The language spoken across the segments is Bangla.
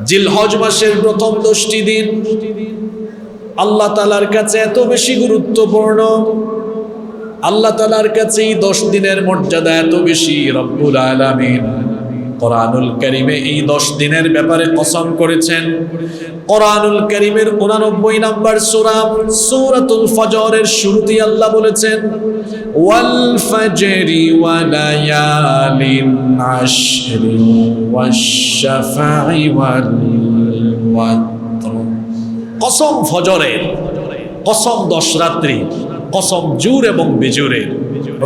জিলহজ মাসের প্রথম 10টি দিন আল্লাহ তাআলার কাছে এত বেশি গুরুত্বপূর্ণ, আল্লাহ তাআলার কাছে এই 10 দিনের মর্যাদা এত বেশি, রব্বুল আলামিন কোরআনুল কারীমে এই 10 দিনের ব্যাপারে কসম করেছেন। কোরআনুল কারীমের 89 নম্বর সূরা সূরাতুল ফজরের শুরুতেই আল্লাহ বলেছেন, ওয়াল ফাজরি ওয়া লায়ালিন আশরি ওয়াশ শাফাঈ ওয়াল ওয়াতর। কসম ফজরের, কসম 10 রাত্রি, কসম জুর এবং বেজুরের।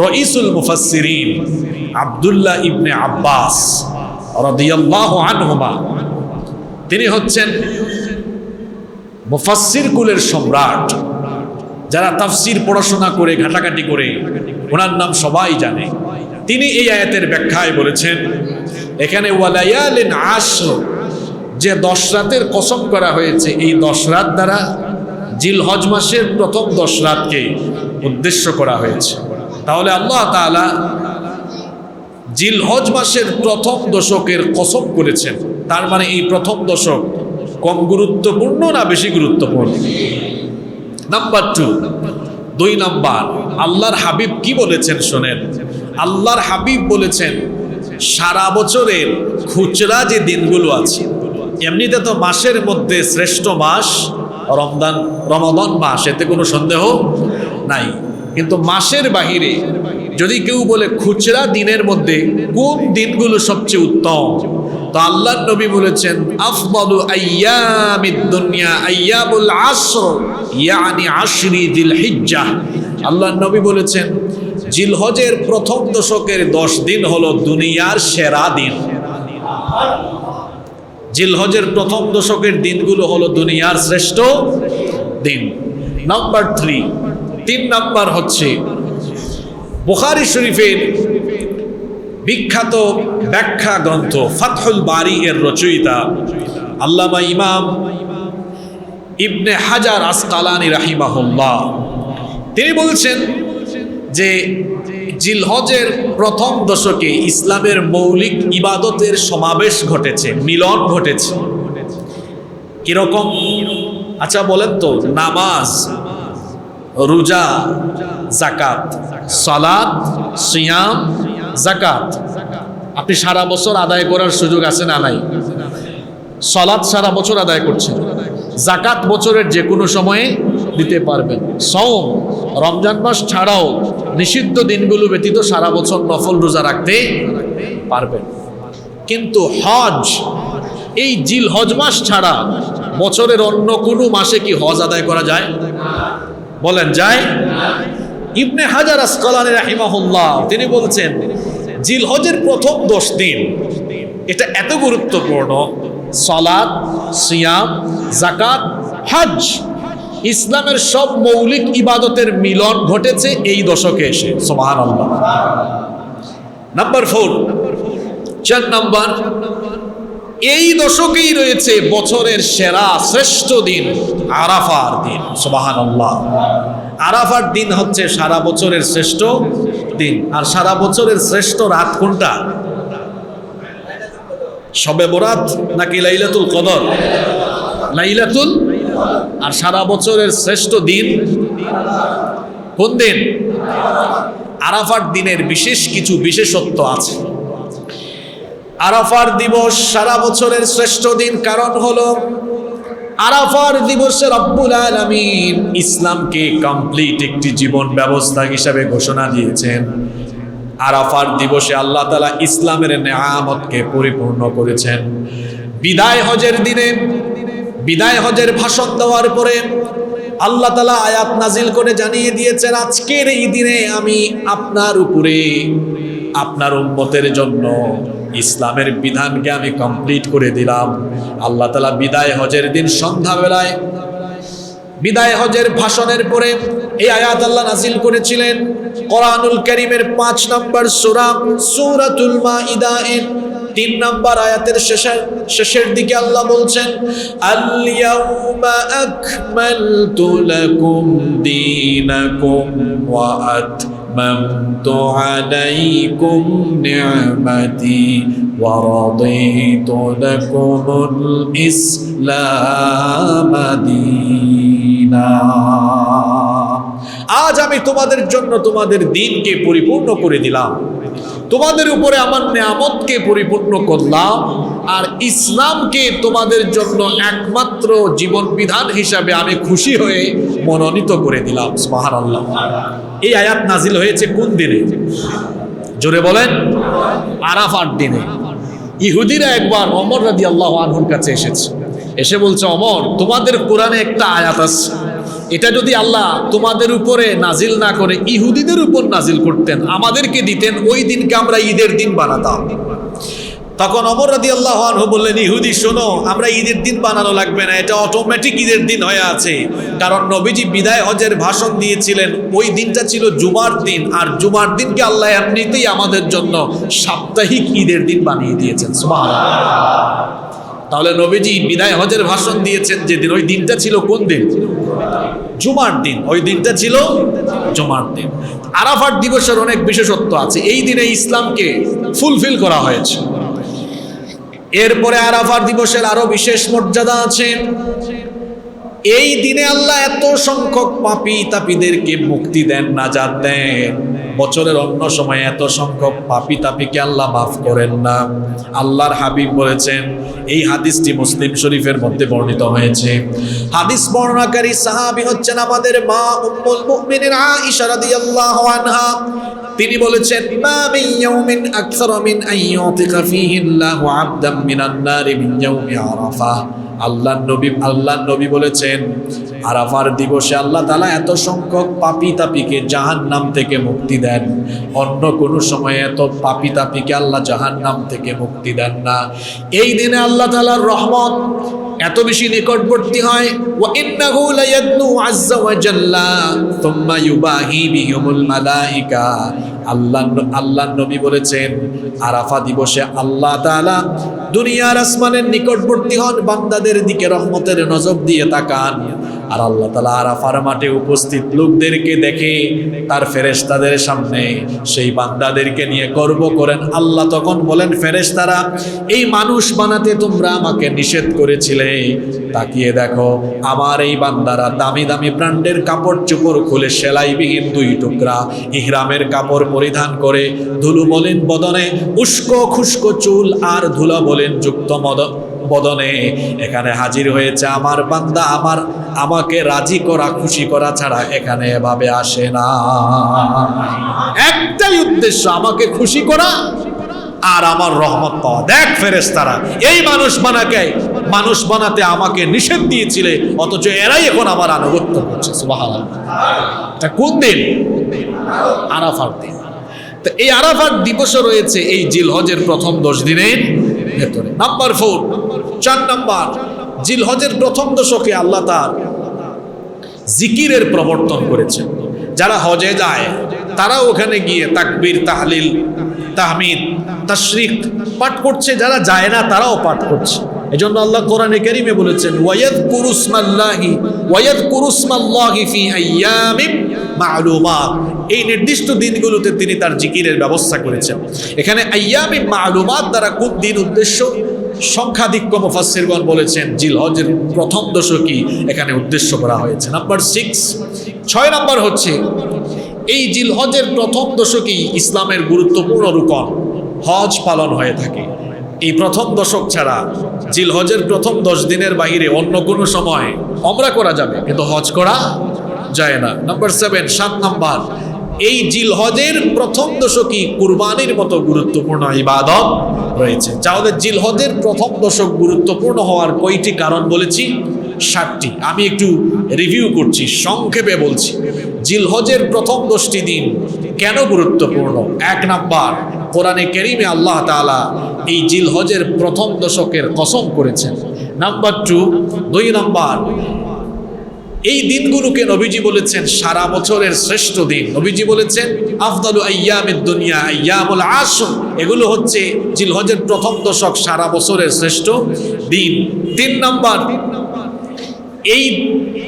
রাইসুল মুফাসসিরিন আব্দুল্লাহ ইবনে আব্বাস রাদিয়াল্লাহু আনহুমা, তিনি হচ্ছেন মুফাসসির কুলের সম্রাট। যারা তাফসীর পড়াশোনা করে ঘাটাঘাটি করে ওনার নাম সবাই জানে। তিনি এই আয়াতের ব্যাখ্যায় বলেছেন, এখানে ওয়ালায়ালিন আশর, যে 10 রাতের কসম করা হয়েছে, এই 10 রাত দ্বারা জিলহজ মাসের প্রথম 10 রাতকে উদ্দেশ্য করা হয়েছে। তাহলে আল্লাহ তাআলা জিলহজ মাসের প্রথম দশকের কসম করেছেন, তার মানে এই প্রথম দশক কম গুরুত্বপূর্ণ না বেশি গুরুত্বপূর্ণ? নাম্বার 2 নাম্বার, আল্লাহর হাবিব কি বলেছেন শোনেন। আল্লাহর হাবিব বলেছেন সারা বছরের খুচরা যে দিনগুলো আছে, এমনিতে তো মাসের মধ্যে শ্রেষ্ঠ মাস রমাদান মাস, এতে কোনো সন্দেহ নাই। কিন্তু মাসের বাহিরে যদি কেউ বলে খুচরা দিনের মধ্যে কোন দিনগুলো সবচেয়ে উত্তম, তো আল্লাহর নবী বলেছেন আফদালু আইয়ামিদ দুনিয়া আইয়ামুল আসর ইয়ানি আশরি জিলহিজ্জাহ। আল্লাহর নবী বলেছেন জিলহজের প্রথম দশকের 10 দিন হলো দুনিয়ার সেরা দিন। জিলহজের প্রথম দশকের দিনগুলো হলো দুনিয়ার শ্রেষ্ঠ দিন। নাম্বার 3 নাম্বার হচ্ছে বুখারী শরীফের বিখ্যাত ব্যাখ্যা গ্রন্থ ফাতহুল বারী এর রচয়িতা আল্লামা ইমাম ইবনে হাজার আসকালানী রাহিমাহুল্লাহ, তিনি বলছেন যে জিলহজের প্রথম দশকে ইসলামের মৌলিক ইবাদতের সমাবেশ ঘটেছে, মিলন ঘটেছে। কিরকম? আচ্ছা বলেন তো, নামাজ, রোজা, যাকাত, সালাত, সিয়াম, যাকাত আপনি সারা বছর আদায় করার সুযোগ আছে না নাই? সালাত সারা বছর আদায় করছেন, যাকাত বছরের যে কোনো সময়ে দিতে পারবেন, সওম রমজান মাস ছাড়াও নিষিদ্ধ দিনগুলো ব্যতীত সারা বছর নফল রোজা রাখতে পারবেন। কিন্তু হজ, এই জিলহজ মাস ছাড়া বছরের অন্য কোনো মাসে কি হজ আদায় করা যায়? বলেন যায়? ইবনে হাজার আসকালানী রাহিমাহুল্লাহ তিনি বলছেন জিলহজের প্রথম 10 দিন এটা এত গুরুত্বপূর্ণ, সালাত, সিয়াম, যাকাত, হজ, ইসলামের সব মৌলিক ইবাদতের মিলন ঘটেছে এই দশকে এসে। সুবহানাল্লাহ। নাম্বার 4 নাম্বার, এই দশকেই রয়েছে বছরের সেরা শ্রেষ্ঠ দিন আরাফার দিন। সুবহানাল্লাহ। আরাফার দিন হচ্ছে সারা বছরের শ্রেষ্ঠ দিন। আর সারা বছরের শ্রেষ্ঠ রাত কোনটা? শবে বরাত নাকি লাইলাতুল কদর? লাইলাতুল। আর সারা বছরের শ্রেষ্ঠ দিন কোন দিন? আরাফার দিনের বিশেষ কিছু বিশেষত্ব আছে। আরাফার দিবস সারা বছরের শ্রেষ্ঠ দিন, কারণ হলো আরাফার দিবসে রব্বুল আলামিন ইসলামকে কমপ্লিট একটি জীবন ব্যবস্থা হিসাবে ঘোষণা দিয়েছেন। আরাফার দিবসে আল্লাহ তাআলা ইসলামের নেয়ামতকে পরিপূর্ণ করেছেন। বিদায় হজের দিনে, বিদায় হজের ভাষণ দেওয়ার পরে আল্লাহ তাআলা আয়াত নাজিল করে জানিয়ে দিয়েছেন আজকের এই দিনে আমি আপনার উপরে, আপনার উম্মতের জন্য ইসলামের বিধানকে আমি কমপ্লিট করে দিলাম। আল্লাহ তাআলা বিদায় হজের দিন সন্ধ্যাবেলায় বিদায় হজের ভাষণের পরে এই আয়াত আল্লাহ নাজিল করেছিলেন। কোরআনুল কারীমের 5 নম্বর সূরা সূরাতুল মাইদা এর 3 নম্বর আয়াতের শেষের দিকে আল্লাহ বলছেন আল ইয়াউমা আকমালতু লাকুম দীনাকুম ওয়া أتممت عليكم نعمتي ورضيت لكم الإسلام دينا আজ আমি তোমাদের জন্য তোমাদের দ্বীনকে পরিপূর্ণ করে দিলাম, তোমাদের উপরে আমার নিয়ামতকে পরিপূর্ণ করলাম, আর ইসলামকে তোমাদের জন্য একমাত্র জীবন বিধান হিসাবে আমি খুশি হয়ে মনোনীত করে দিলাম। সুবহানাল্লাহ। এই আয়াত নাজিল হয়েছে কোন দিনে? জোরে বলেন। আরাফার দিনে। ইহুদিরা একবার ওমর রাদিয়াল্লাহু আনহুর কাছে এসে বলছে, ওমর, তোমাদের কোরআনে একটা আয়াত আছে, এটা যদি আল্লাহ তোমাদের উপরে নাজিল না করে ইহুদিদের উপর নাজিল করতেন, আমাদেরকে দিতেন, ওই দিনকে আমরা ঈদের দিন বানাতাম। তখন ওমর রাদিয়াল্লাহু আনহু বললেন, ইহুদি শোনো, আমরা ঈদের দিন বানানো লাগবে না, এটা অটোমেটিক ঈদের দিন হয়ে আছে। কারণ নবীজি বিদায় হজের ভাষণ দিয়েছিলেন, ওই দিনটা ছিল জুমার দিন, আর জুমার দিনকে আল্লাহ এমনিতেই আমাদের জন্য সাপ্তাহিক ঈদের দিন বানিয়ে দিয়েছেন। সুবহানাল্লাহ। তাহলে নবীজি বিদায় হজের ভাষণ দিয়েছেন যেদিন, ওই দিনটা ছিল কোন দিন? জুমার দিন। ওই দিনটা ছিল জুমার দিন। আরাফাত দিবসের অনেক বিশেষত্ব আছে। এই দিনে ইসলামকে ফুলফিল করা হয়েছে। এরপরে আরাফাত দিবসের আরো বিশেষ মর্যাদা আছে। এই দিনে আল্লাহ এত সংখ্যক পাপী তাপীদেরকে মুক্তি দেন, নাজাত দেন। বছরের অন্য সময় এত সংখ্যক পাপী তাপীকে আল্লাহ মাফ করেন না। আল্লাহর হাবিব বলেছেন, এই হাদিসটি মুসলিম শরীফের মধ্যে বর্ণিত হয়েছে। হাদিস বর্ণনাকারী সাহাবী হচ্ছেন আমাদের মা উম্মুল মুমিনিন আয়েশা রাদিয়াল্লাহু আনহা। তিনি বলেছেন, মা মিন ইয়াউমিন আকসার মিন আন ইউতিকা ফীহি আল্লাহু আবদান মিনান নারি মিন ইয়াউমি আরাফা। আল্লাহর নবী বলেছেন, আরাফার দিবসে আল্লাহ তাআলা এত সংখ্যক পাপী তাপীকে জাহান্নাম থেকে মুক্তি দেন, অন্য কোন সময় এত পাপী তাপীকে আল্লাহ জাহান্নাম থেকে মুক্তি দেন না। এই দিনে আল্লাহ তাআলার রহমত এত বেশি নিকটবর্তী হয়। ওয়া ইন্নাহু লায়াদনু আযজা ওয়া জাল্লা সুম্মা ইউবাহি বিহিমুল মালাইকা। আল্লাহ নবী বলেছেন, আরাফা দিবসে আল্লাহ তাআলা দুনিয়ার আসমানের নিকটবর্তী হন, বান্দাদের দিকে রহমতের নজর দিয়ে তাকান। আর আল্লাহ তাআলা আরাফার মাঠে উপস্থিত লোকদেরকে দেখে তার ফেরেশতাদের সামনে সেই বান্দাদেরকে নিয়ে গর্ব করেন। আল্লাহ তখন বলেন, ফেরেশতারা, এই মানুষ বানাতে তোমরা আমাকে নিষেধ করেছিলে, তাকিয়ে দেখো আমার এই বান্দারা দামি দামি ব্র্যান্ডের কাপড় চোপড় খুলে সেলাইবিহীন 2 টুকরা ইহরামের কাপড় পরিধান করে, ধুলো মলিন বদনে, উস্কো খুস্কো চুল আর ধুলা বলেন যুক্ত বদনে এখানে হাজির হয়েছে। আমার বান্দা আমাকে রাজি করা, খুশি করা ছাড়া এখানে এভাবে আসে না। একটাই উদ্দেশ্য, আমাকে খুশি করা আর আমার রহমত পাওয়া। দেখ ফেরেশতারা, এই মানুষ বানাতে আমাকে নিষেধ দিয়েছিলে, অথচ এরাই এখন আমার আনুগত্য করছে। সুবহানাল্লাহ। এটা কোন দিন? আরাফার দিন। তো এই আরাফার দিবসও রয়েছে এই জিলহজের প্রথম 10 দিনের ভেতরে। নাম্বার 4 নাম্বার, জিলহজের প্রথম দশকে আল্লাহ তাআলা জিকিরের প্রবর্তন করেছেন। যারা হজে যায় তারা ওখানে গিয়ে তাকবীর, তাহলিল, তাহমিদ, তাশরিক পাঠ করছে। যারা যায় না তারাও পাঠ করছে। এজন্য আল্লাহ কোরআনে কারীমে বলেছেন, ওয়ায়াযকুরুসমাল্লাহি ফি আইয়ামিন মা'লুমাত। এই নির্দিষ্ট দিনগুলোতে তিনি তার জিকিরের ব্যবস্থা করেছেন। এখানে আইয়ামিন মা'লুমাত দ্বারা কোন দিন উদ্দেশ্য? সংখ্যাধিক্য মুফাসসিরগণ বলেছেন জিলহজের প্রথম দশকই এখানে উদ্দেশ্য করা হয়েছে। নাম্বার 6 নাম্বার হচ্ছে, এই জিলহজের প্রথম দশকেই ইসলামের গুরুত্বপূর্ণ রুকন হজ পালন হয়ে থাকে। এই প্রথম দশক ছাড়া জিলহজের প্রথম 10 দিনের বাইরে অন্য কোনো সময় ওমরা করা যাবে, কিন্তু হজ করা যায় না। নাম্বার 7 নাম্বার, এই জিলহজের প্রথম দশকই কুরবানির মতো গুরুত্বপূর্ণ ইবাদত রয়েছে। যাদের জিলহজের প্রথম দশক গুরুত্বপূর্ণ হওয়ার কয়টি কারণ বলেছি? 7টি। আমি একটু রিভিউ করছি, সংক্ষেপে বলছি। জিলহজের প্রথম 10টি দিন কেন গুরুত্বপূর্ণ? 1 নাম্বার, কোরআনে কারীমে আল্লাহ তাআলা এই জিলহজের প্রথম দশকের কসম করেছেন। নাম্বার 2 নাম্বার, এই দিনগুলোকে নবীজি বলেছেন সারা বছরের শ্রেষ্ঠ দিন। নবীজি বলেছেন, আফদালু আইয়ামিদ দুনিয়া আইয়ামুল আশর। এগুলো হচ্ছে জিলহজের প্রথম দশক সারা বছরের শ্রেষ্ঠ দিন। 3 নাম্বার, এই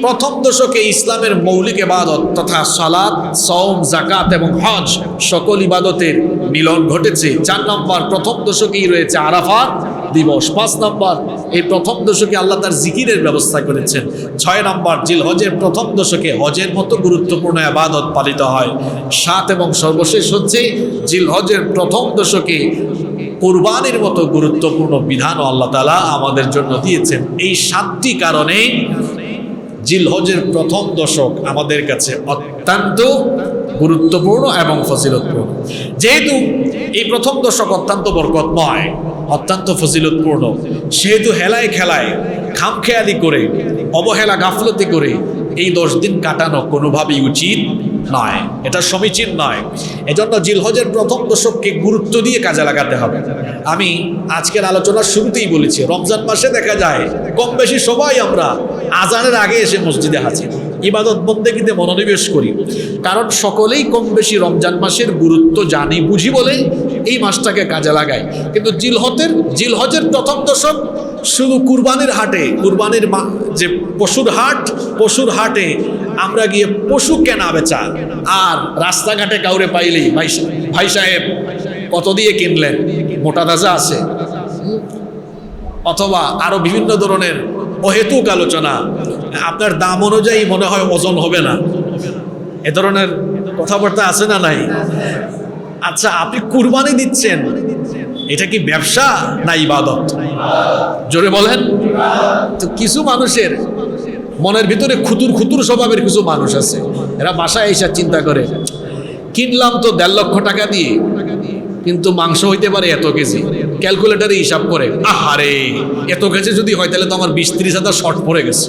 প্রথম দশকে ইসলামের মৌলিক ইবাদত তথা সালাত, সওম, যাকাত এবং হজ সকল ইবাদতের মিলন ঘটেছে। 4 নম্বর, প্রথম দশকেই রয়েছে আরাফাত দিবস। 5 নম্বর, এই প্রথম দশকে আল্লাহ তার জিকিরের ব্যবস্থা করেছেন। 6 নম্বর, জিলহজের প্রথম দশকে হজের মতো গুরুত্বপূর্ণ ইবাদত পালিত হয়। 7 এবং সর্বশেষ হচ্ছে জিলহজের প্রথম দশকে কুরবানির মতো গুরুত্বপূর্ণ বিধানও আল্লাহ তাআলা আমাদের জন্য দিয়েছেন। এই 7টি কারণে জিলহজের প্রথম দশক আমাদের কাছে অত্যন্ত গুরুত্বপূর্ণ এবং ফজিলতপূর্ণ। যেহেতু এই প্রথম দশক অত্যন্ত বরকতময়, অত্যন্ত ফজিলতপূর্ণ, সেহেতু হেলায় খেলায় খামখেয়ালি করে অবহেলা গাফলতি করে এই 10 দিন কাটানো কোনোভাবেই উচিত নয়, এটা সমীচীন নয়। এজন্য জিলহজের প্রথম দশককে গুরুত্ব দিয়ে কাজে লাগাতে হবে। আমি আজকের আলোচনার শুরুতেই বলেছি, রমজান মাসে দেখা যায় কম বেশি সবাই আমরা আজানের আগে এসে মসজিদে হাজির, ইবাদত বন্দেগীতে মনোনিবেশ করি, কারণ সকলেই কম বেশি রমজান মাসের গুরুত্ব জানি বুঝি বলে এই মাসটাকে কাজে লাগায়। কিন্তু জিলহজের প্রথম দশক শুধু কুরবানির হাটে, কুরবানির যে পশুর হাটে আমরা গিয়ে পশু কেনা বেচা, আর রাস্তাঘাটে কাউরে পাইলেই ভাই সাহেব কত দিয়ে কিনলেন, মোটা তাজা আছে, অথবা আরো বিভিন্ন ধরনের অহেতুক আলোচনা, আপনার দাম অনুযায়ী মনে হয় ওজন হবে না, এ ধরনের কথাবার্তা আছে না নাই? আচ্ছা, আপনি কুরবানি দিচ্ছেন, এটা কি ব্যবসা না ইবাদত? জোরে বলেন তো। কিছু মানুষের মনের ভিতরে খুতুর স্বভাবের কিছু মানুষ আছে, এরা বাসায় এসে চিন্তা করে, কিনলাম তো 1.5 লক্ষ টাকা দিয়ে, কিন্তু মাংস হইতে পারে এত কেজি, ক্যালকুলেটারে হিসাব করে, আহারে এত কেজি যদি হয় তাহলে তো আমার 20-30 হাজার শর্ট পড়ে গেছে।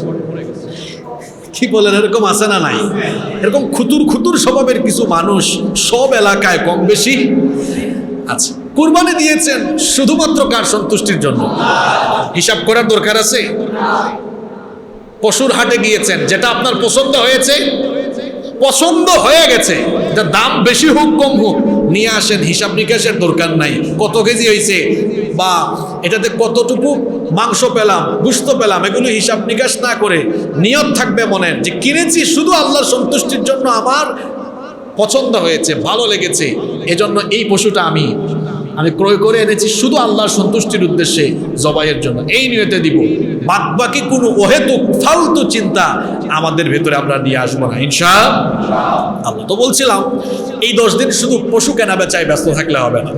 কি বলেন, এরকম আছে না নাই? এরকম খুতুর স্বভাবের কিছু মানুষ সব এলাকায় কম বেশি আছে। কুরবানি দিয়েছেন শুধুমাত্র কার সন্তুষ্টির জন্য? হিসাব করার দরকার আছে? পশুর হাটে গিয়েছেন, যেটা আপনার পছন্দ হয়ে গেছে, যার দাম বেশি হোক কম হোক নিয়ে আসেন, হিসাব নিকাশের দরকার নাই। কত কেজি হয়েছে বা এটাতে কতটুকু মাংস পেলাম, গোশত পেলাম, এগুলো হিসাব নিকাশ না করে নিয়ত থাকবে মনের যে কিনেছি শুধু আল্লাহর সন্তুষ্টির জন্য, আমার পছন্দ হয়েছে, ভালো লেগেছে, এজন্য এই পশুটা আমি ক্রয় করে এনেছি শুধু আল্লাহর সন্তুষ্টির উদ্দেশ্যে, জবাইয়ের জন্য, এই নিয়তে দিব। বাদবাকি কোনো অহেতুক ফালতু চিন্তা আমাদের ভেতরে আমরা নিয়ে আসবো না ইনশাআল্লাহ। তো বলছিলাম, এই 10 দিন শুধু পশু কেনা বেচায় ব্যস্ত থাকলে হবে না,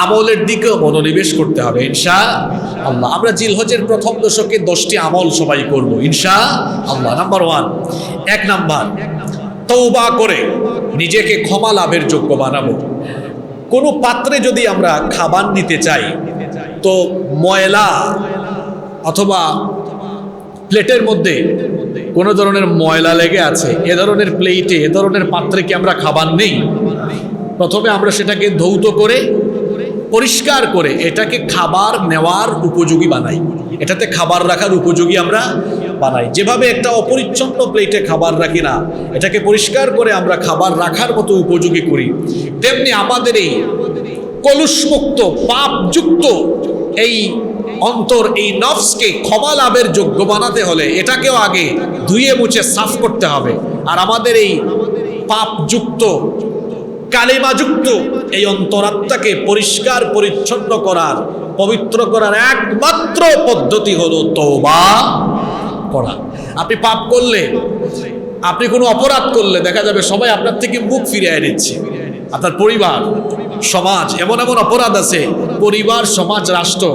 আমলের দিকেও মনোনিবেশ করতে হবে ইনশাআল্লাহ। আমরা জিলহজের প্রথম দশকে 10টি আমল সবাই করব ইনশাআল্লাহ। নাম্বার 1, তওবা করে নিজেকে ক্ষমা লাভের যোগ্য বানাবো। কোনো পাত্রে যদি আমরা খাবার নিতে চাই, তো ময়লা অথবা প্লেটের মধ্যে কোনো ধরনের ময়লা লেগে আছে, এ ধরনের প্লেটে, এ ধরনের পাত্রে কি আমরা খাবার নেই? প্রথমে আমরা সেটাকে ধৌত করে পরিষ্কার করে এটাকে খাবার নেওয়ার উপযোগী বানাই, এটাতে খাবার রাখার উপযোগী আমরা বানাই। যেভাবে একটা অপরিচ্ছন্ন প্লেটে খাবার রাখি না, এটাকে পরিষ্কার করে আমরা খাবার রাখার মতো উপযোগী করি, তেমনি আমাদের এই কলুষমুক্ত পাপযুক্ত এই অন্তর, এই নফসকে ক্ষমা লাভের যোগ্য বানাতে হলে এটাকেও আগে ধুয়ে মুছে সাফ করতে হবে। আর আমাদের এই পাপযুক্ত কালিমাযুক্ত এই অন্তরাত্মাকে পরিষ্কার পরিচ্ছন্ন করার, পবিত্র করার একমাত্র পদ্ধতি হলো তওবা করা। আপনি পাপ করলে, আপনি কোনো অপরাধ করলে দেখা যাবে সবাই আপনার থেকে মুখ ফিরিয়ে নিচ্ছে। আপনার পরিবার, সমাজ, এমন অপরাধ আছে, পরিবার, সমাজ, রাষ্ট্র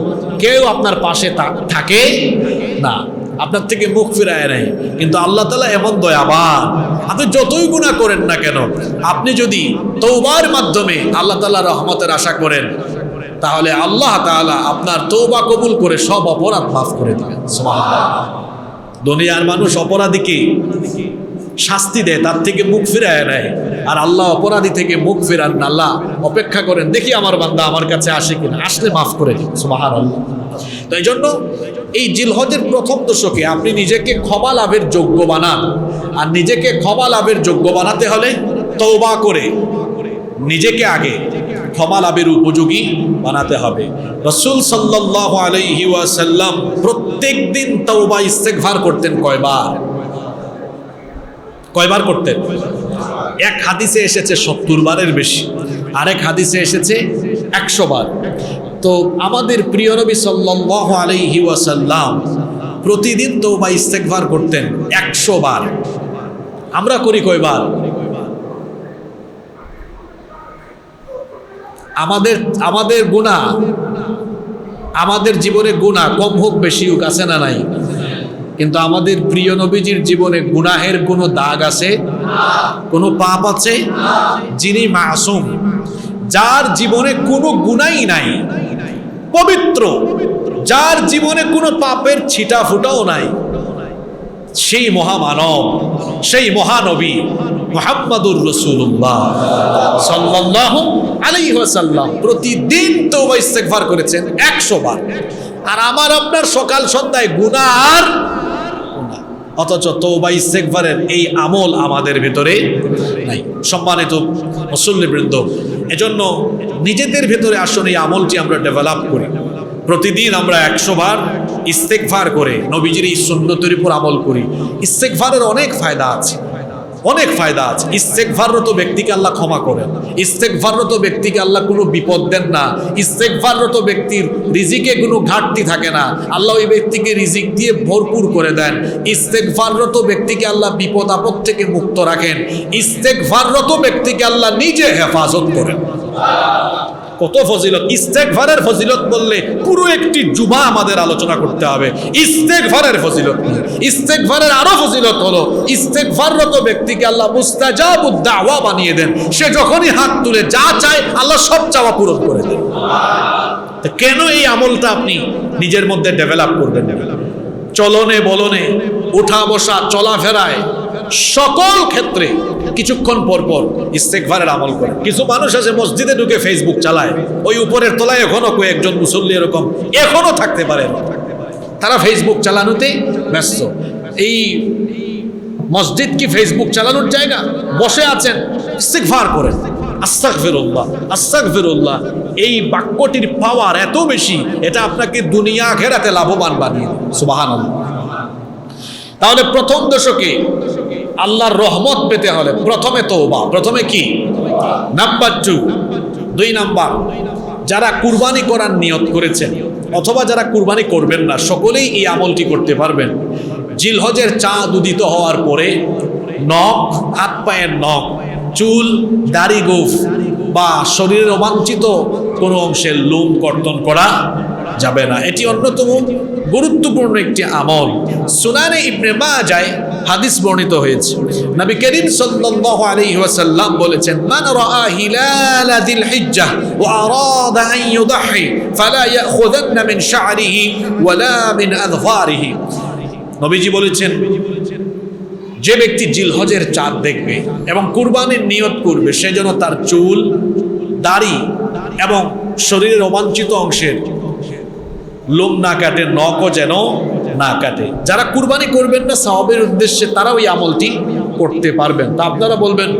কেউ আপনার পাশে থাকে না, আপনার থেকে মুখ ফিরায় নেয়। কিন্তু আল্লাহ তাআলা এমন দয়াবান, আপনি যতই গুনাহ করেন না কেন, আপনি যদি তওবার মাধ্যমে আল্লাহ তাআলার রহমতের আশা করেন, তাহলে আল্লাহ তাআলা আপনার তওবা কবুল করে সব অপরাধ মাফ করে দিবেন। সুবহানাল্লাহ। দুনিয়ার মানুষ অপরাধীকে শাস্তি দেয়, তার থেকে মুখ ফিরায় নেয়, আর আল্লাহ অপরাধী থেকে মুখ ফেরান না। আল্লাহ অপেক্ষা করেন, দেখি আমার বান্দা আমার কাছে আসে কিনা, আসলে মাফ করে দিন। সুবহানাল্লাহ। তো এই জন্য এই জিলহজের প্রথম দশকে আপনি নিজেকে ক্ষমা লাভের যোগ্য বানান, আর নিজেকে ক্ষমা লাভের যোগ্য বানাতে হলে তওবা করে নিজেকে আগে ক্ষমা লাভের উপযোগী বানাতে হবে। রাসূল সাল্লাল্লাহু আলাইহি ওয়াসাল্লাম প্রত্যেকদিন তওবা ইস্তেগফার করতেন কয়বার করতেন? এক হাদিসে এসেছে 70 বারের বেশি, আরেক হাদিসে এসেছে 100 বার। তো আমাদের প্রিয় নবী সাল্লাল্লাহু আলাইহি ওয়াসাল্লাম প্রতিদিন তওবা ইস্তেগফার করতেন 100 বার। আমরা করি কয়বার? আমাদের গুনাহ, আমাদের জীবনে গুনাহ কম হোক বেশি হোক, আছে না নাই? কিন্তু আমাদের প্রিয় নবীজির জীবনে গুনাহের কোনো দাগ আছে? কোনো পাপ আছে? যিনি মাসুম, যার জীবনে কোনো গুনাই নাই, পবিত্র, যার জীবনে কোনো পাপের ছিটা ফুটাও নাই, সেই মহামানব, সেই মহানবী মুহাম্মাদুর রাসূলুল্লাহ সাল্লাল্লাহু আলাইহি ওয়াসাল্লাম প্রতিদিন তওবা ইস্তেগফার করেছেন 100 বার। আর আমার আপনার সকাল সন্ধ্যায় গুনাহ আর গুনাহ, অথচ তওবা ইস্তেগফারের এই আমল আমাদের ভিতরে নাই। সম্মানিত মুসল্লিবৃন্দ, এজন্য নিজেদের ভিতরে আসুন এই আমলটি আমরা ডেভেলপ করি। প্রতিদিন আমরা 100 বার ইস্তেগফার করে নবীজির এই সুন্নতের উপর আমল করি। ইস্তেগফারের অনেক ফায়দা আছে, অনেক ফায়দা আছে। ইস্তেগফাররত ব্যক্তিকে আল্লাহ ক্ষমা করেন, ইস্তেগফাররত ব্যক্তিকে আল্লাহ কোনো বিপদ দেন না, ইস্তেগফাররত ব্যক্তির রিজিকে কোনো ঘাটতি থাকে না, আল্লাহ ওই ব্যক্তিকে রিজিক দিয়ে ভরপুর করে দেন। ইস্তেগফাররত ব্যক্তিকে আল্লাহ বিপদ আপদ থেকে মুক্ত রাখেন, ইস্তেগফাররত ব্যক্তিকে আল্লাহ নিজে হেফাজত করেন। কত ফজিলত! ইস্তেগফারের ফজিলত বললে পুরো একটি জুমা আমাদের আলোচনা করতে হবে ইস্তেগফারের ফজিলত নিয়ে। ইস্তেগফারের আরো ফজিলত হলো ইস্তেগফাররত ব্যক্তিকে আল্লাহ মুস্তাজাবুদ দাওয়া বানিয়ে দেন। সে যখনই হাত তুলে যা চায় আল্লাহ সব চাওয়া পূরণ করে দেন। তো কেন এই আমলটা আপনি নিজের মধ্যে ডেভেলপ করবেন? চলনে বলনে, উঠা বসা, চলাফেরায়, সকল ক্ষেত্রে কিছুক্ষণ পর পর ইস্তেগফারের আমল করে। কিছু মানুষ আছে মসজিদে ঢুকে ফেসবুক চালায়, ওই উপরের তলায় এখনো কয়েকজন মুসল্লি এরকম এখনো থাকতে পারে, তারা ফেসবুক চালানোতে ব্যস্ত। এই মসজিদ কি ফেসবুক চালানোর জায়গা? বসে আছেন, ইস্তেগফার করেন, আস্তাগফিরুল্লাহ আস্তাগফিরুল্লাহ। এই বাক্যটির পাওয়ার এত বেশি, এটা আপনাকে দুনিয়া আখিরাতে লাভবান বানিয়ে দেবে। সুবহানাল্লাহ। তাহলে প্রথম দশকে আল্লাহর রহমত পেতে হলে প্রথমে তওবা, প্রথমে কি? নাম্বার 2 নাম্বার, যারা কুরবানি করার নিয়ত করেছেন অথবা যারা কুরবানি করবেন না, সকলেই এই আমলটি করতে পারবেন। জিলহজের চাঁদ উদিত হওয়ার পরে নখ, হাত পায়ের নখ, চুল, দাড়ি, গোঁফ বা শরীরের অবাঞ্ছিত কোনো অংশের লোম কর্তন করা যাবে না। এটি অন্যতম গুরুত্বপূর্ণ একটি আমল। সুনানে ইবনে মাজায় হাদিস বর্ণিত হয়েছে, নবী করিম সাল্লাল্লাহু আলাইহি ওয়াসাল্লাম বলেছেন, মান রাআ হিলাল যিল হিজ্জাহ ওয়া আরাদা আন ইউদহি ফালা ইয়াখুযান্না মিন শা'রিহি ওয়ালা মিন আযফারিহি। নবীজি বলেছেন, যে ব্যক্তি জিলহজের চাঁদ দেখবে এবং কুরবানির নিয়ত করবে, সে যেন তার চুল, দাড়ি এবং শরীরের অবাঞ্ছিত অংশের লোম না কাটে, নখও যেন না কাটে। যারা কুরবানি করবেন না সওয়াবের উদ্দেশ্যে, তারা ওই আমলটি করতে পারবেন। তা আপনারা বলবেন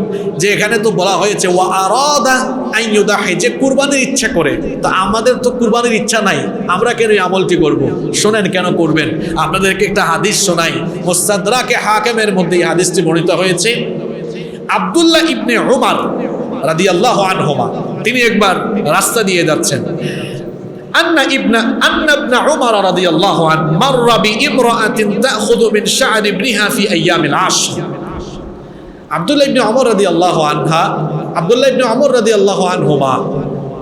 যে এখানে তো বলা হয়েছে ওয়া আরাদা আন ইউদাহি, যে কুরবানির ইচ্ছা করে, তা আমাদের তো কুরবানির ইচ্ছা নাই, আমরা কেন এই আমলটি করব? শোনেন কেন করবেন। আপনাদেরকে একটা হাদিস শোনাই, মুস্তাদরাকে হাকিমের মধ্যে এই হাদিসটি বর্ণিত হয়েছে। আব্দুল্লাহ ইবনে উমর রাদিয়াল্লাহু আনহুমা, তিনি একবার রাস্তা দিয়ে যাচ্ছেন। أن ابن عمر رضي الله عنه مر بامرأة تأخذ من شعر ابنها في أيام العشر. আব্দুল্লাহ ইবনে উমর রাদিয়াল্লাহু আনহা, আব্দুল্লাহ ইবনে উমর রাদিয়াল্লাহু আনহুমা,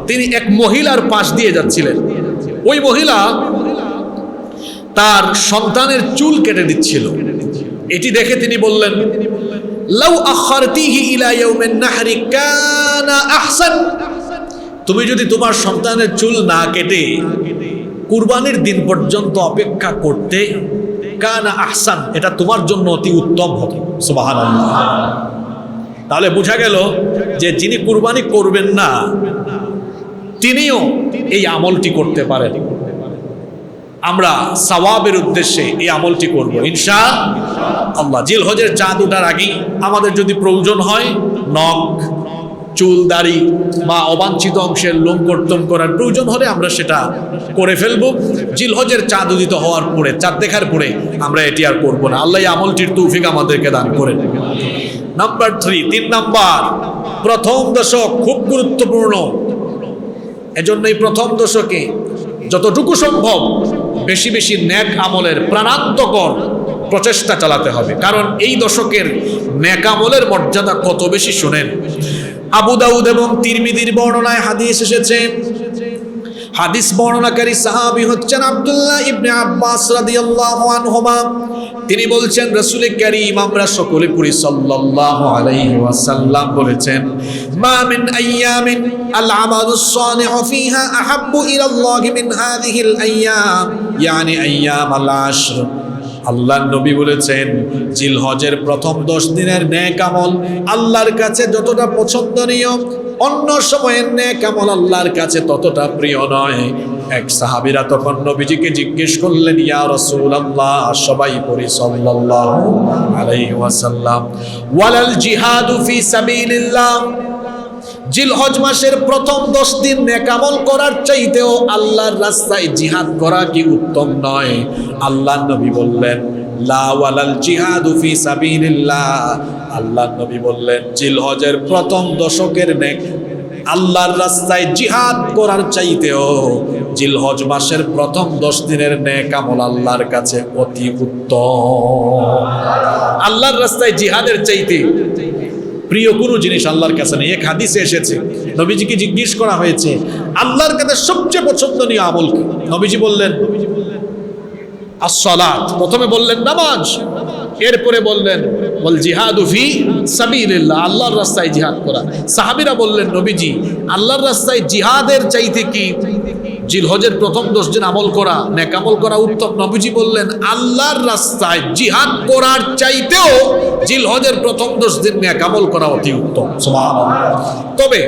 তিনি এক মহিলার পাশ দিয়ে যাচ্ছিলেন। ওই মহিলা তার সন্তানের চুল কেটে দিচ্ছিল। এটি দেখে তিনি বললেন, লাউ আখারতিহি ইলা ইয়াউমিন নাহরি কানা আহসান। তুমি যদি তোমার সন্তানের চুল না কেটে কুরবানির দিন পর্যন্ত অপেক্ষা করতে, কানা আহসান, এটা তোমার জন্য অতি উত্তম হতো। সুবহানাল্লাহ। তাহলে বোঝা গেল যে যিনি কুরবানি করবেন না, তিনিও এই আমলটি করতে পারেন। আমরা সওয়াবের উদ্দেশ্যে এই আমলটি করব ইনশাআল্লাহ। জিলহজের চাঁদ ওঠার আগেই আমাদের যদি প্রয়োজন হয় নখ, চুল দাড়ি বা অবাঞ্ছিত অংশের লোম কর্তন করার প্রয়োজন হলে আমরা সেটা করে ফেলবো। জিলহজের চাঁদ উদিত হওয়ার পরে, চাঁদ দেখার পরে আমরা এটি আর করবো না। আল্লাহ আমলটির তৌফিক আমাদেরকে দান করেন। নাম্বার 3, 3 নাম্বার, প্রথম দশক খুব গুরুত্বপূর্ণ। এজন্যই প্রথম দশকে যতটুকু সম্ভব বেশি বেশি নেক আমলের প্রাণান্তকর প্রচেষ্টা চালাতে হবে, কারণ এই দশকের নেক আমলের মর্যাদা কত বেশি শুনেন। আবু দাউদ এবং তিরমিজির বর্ণনায় হাদিস এসেছে। হাদিস বর্ণনাকারী সাহাবী হচ্ছেন আব্দুল্লাহ ইবনে আব্বাস রাদিয়াল্লাহু আনহুমা। তিনি বলছেন, রাসূল কারীম আমরা সকলে পড়ি সাল্লাল্লাহু আলাইহি ওয়াসাল্লাম বলেছেন, মা মিন আইয়ামিন আল আমালুস সালিহু ফিহা আহাব্বু ইলাল্লাহি মিন হাযিহিল আইয়াম, ইয়ানি আইয়াম আল আশর। আল্লাহর নবী বলেছেন, জিলহজের প্রথম 10 দিনের নেক আমল আল্লাহর কাছে যতটা পছন্দনীয়, অন্য সময়ের নেক আমল আল্লাহর কাছে ততটা প্রিয় নয়। এক সাহাবীরা তখন নবীজিকে জিজ্ঞেস করলেন, ইয়া রাসূলুল্লাহ, সবাই পড়ি সাল্লাল্লাহু আলাইহি ওয়াসাল্লাম, ওয়ালাল জিহাদু ফি সাবিলিল্লাহ, জিলহজ মাসের প্রথম 10 দিন নেক আমল করার চাইতেও আল্লাহর রাস্তায় জিহাদ করা কি উত্তম নয়? আল্লাহর নবী বললেন, লা ওয়ালাল জিহাদু ফি সাবিলিল্লাহ। আল্লাহর নবী বললেন, জিলহজের প্রথম দশকের নেক আল্লাহর রাস্তায় জিহাদ করার চাইতেও জিলহজ মাসের প্রথম 10 দিনের নেক আমল আল্লাহর কাছে অতি উত্তম। আল্লাহর রাস্তায় জিহাদের চাইতে প্রিয় কোনো জিনিস আল্লাহর কাছে নেই। এক হাদিসে এসেছে, নবীজিকে জিজ্ঞেস করা হয়েছে, আল্লাহর কাছে সবচেয়ে পছন্দনীয় আমল কি? নবীজি বললেন, as-সালাত। প্রথমে বললেন নামাজ, এরপরে বললেন ওয়াল জিহাদু ফি সাবিলিল্লাহ, আল্লাহর রাস্তায় জিহাদ করা। সাহাবীরা বললেন, নবীজি আল্লাহর রাস্তায় জিহাদের চাইতে কি জিলহজের প্রথম 10 দিন আমল করা, নেক আমল করা উত্তম? নবীজি বললেন, আল্লাহর রাস্তায় জিহাদ করার চাইতেও জিলহজের প্রথম 10 দিন নেক আমল করা অতি উত্তম। সুবহানাল্লাহ। তবে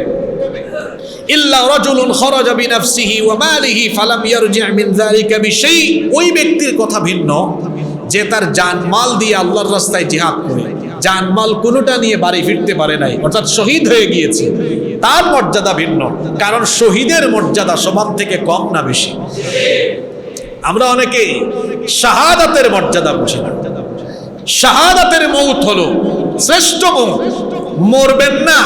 ইল্লা রাজুলুন খারাজা বিনাফসিহি ওয়া মালিহি ফালাম ইয়ারজি মিন যালিকা বিশাই, ওই ব্যক্তির কথা ভিন্ন যে তার জানমাল দিয়ে আল্লাহর রাস্তায় জিহাদ করে জানমাল কোনোটা নিয়ে বাড়ি ফিরতে পারে নাই, অর্থাৎ শহীদ হয়ে গিয়েছে, তার মর্যাদা ভিন্ন। কারণ শহীদের মর্যাদা সবার থেকে কম না বেশি? আমরা অনেকে শাহাদাতের মর্যাদা বুঝি না। শাহাদাতের মৌত হলো শ্রেষ্ঠ মৌত। মরবেন না,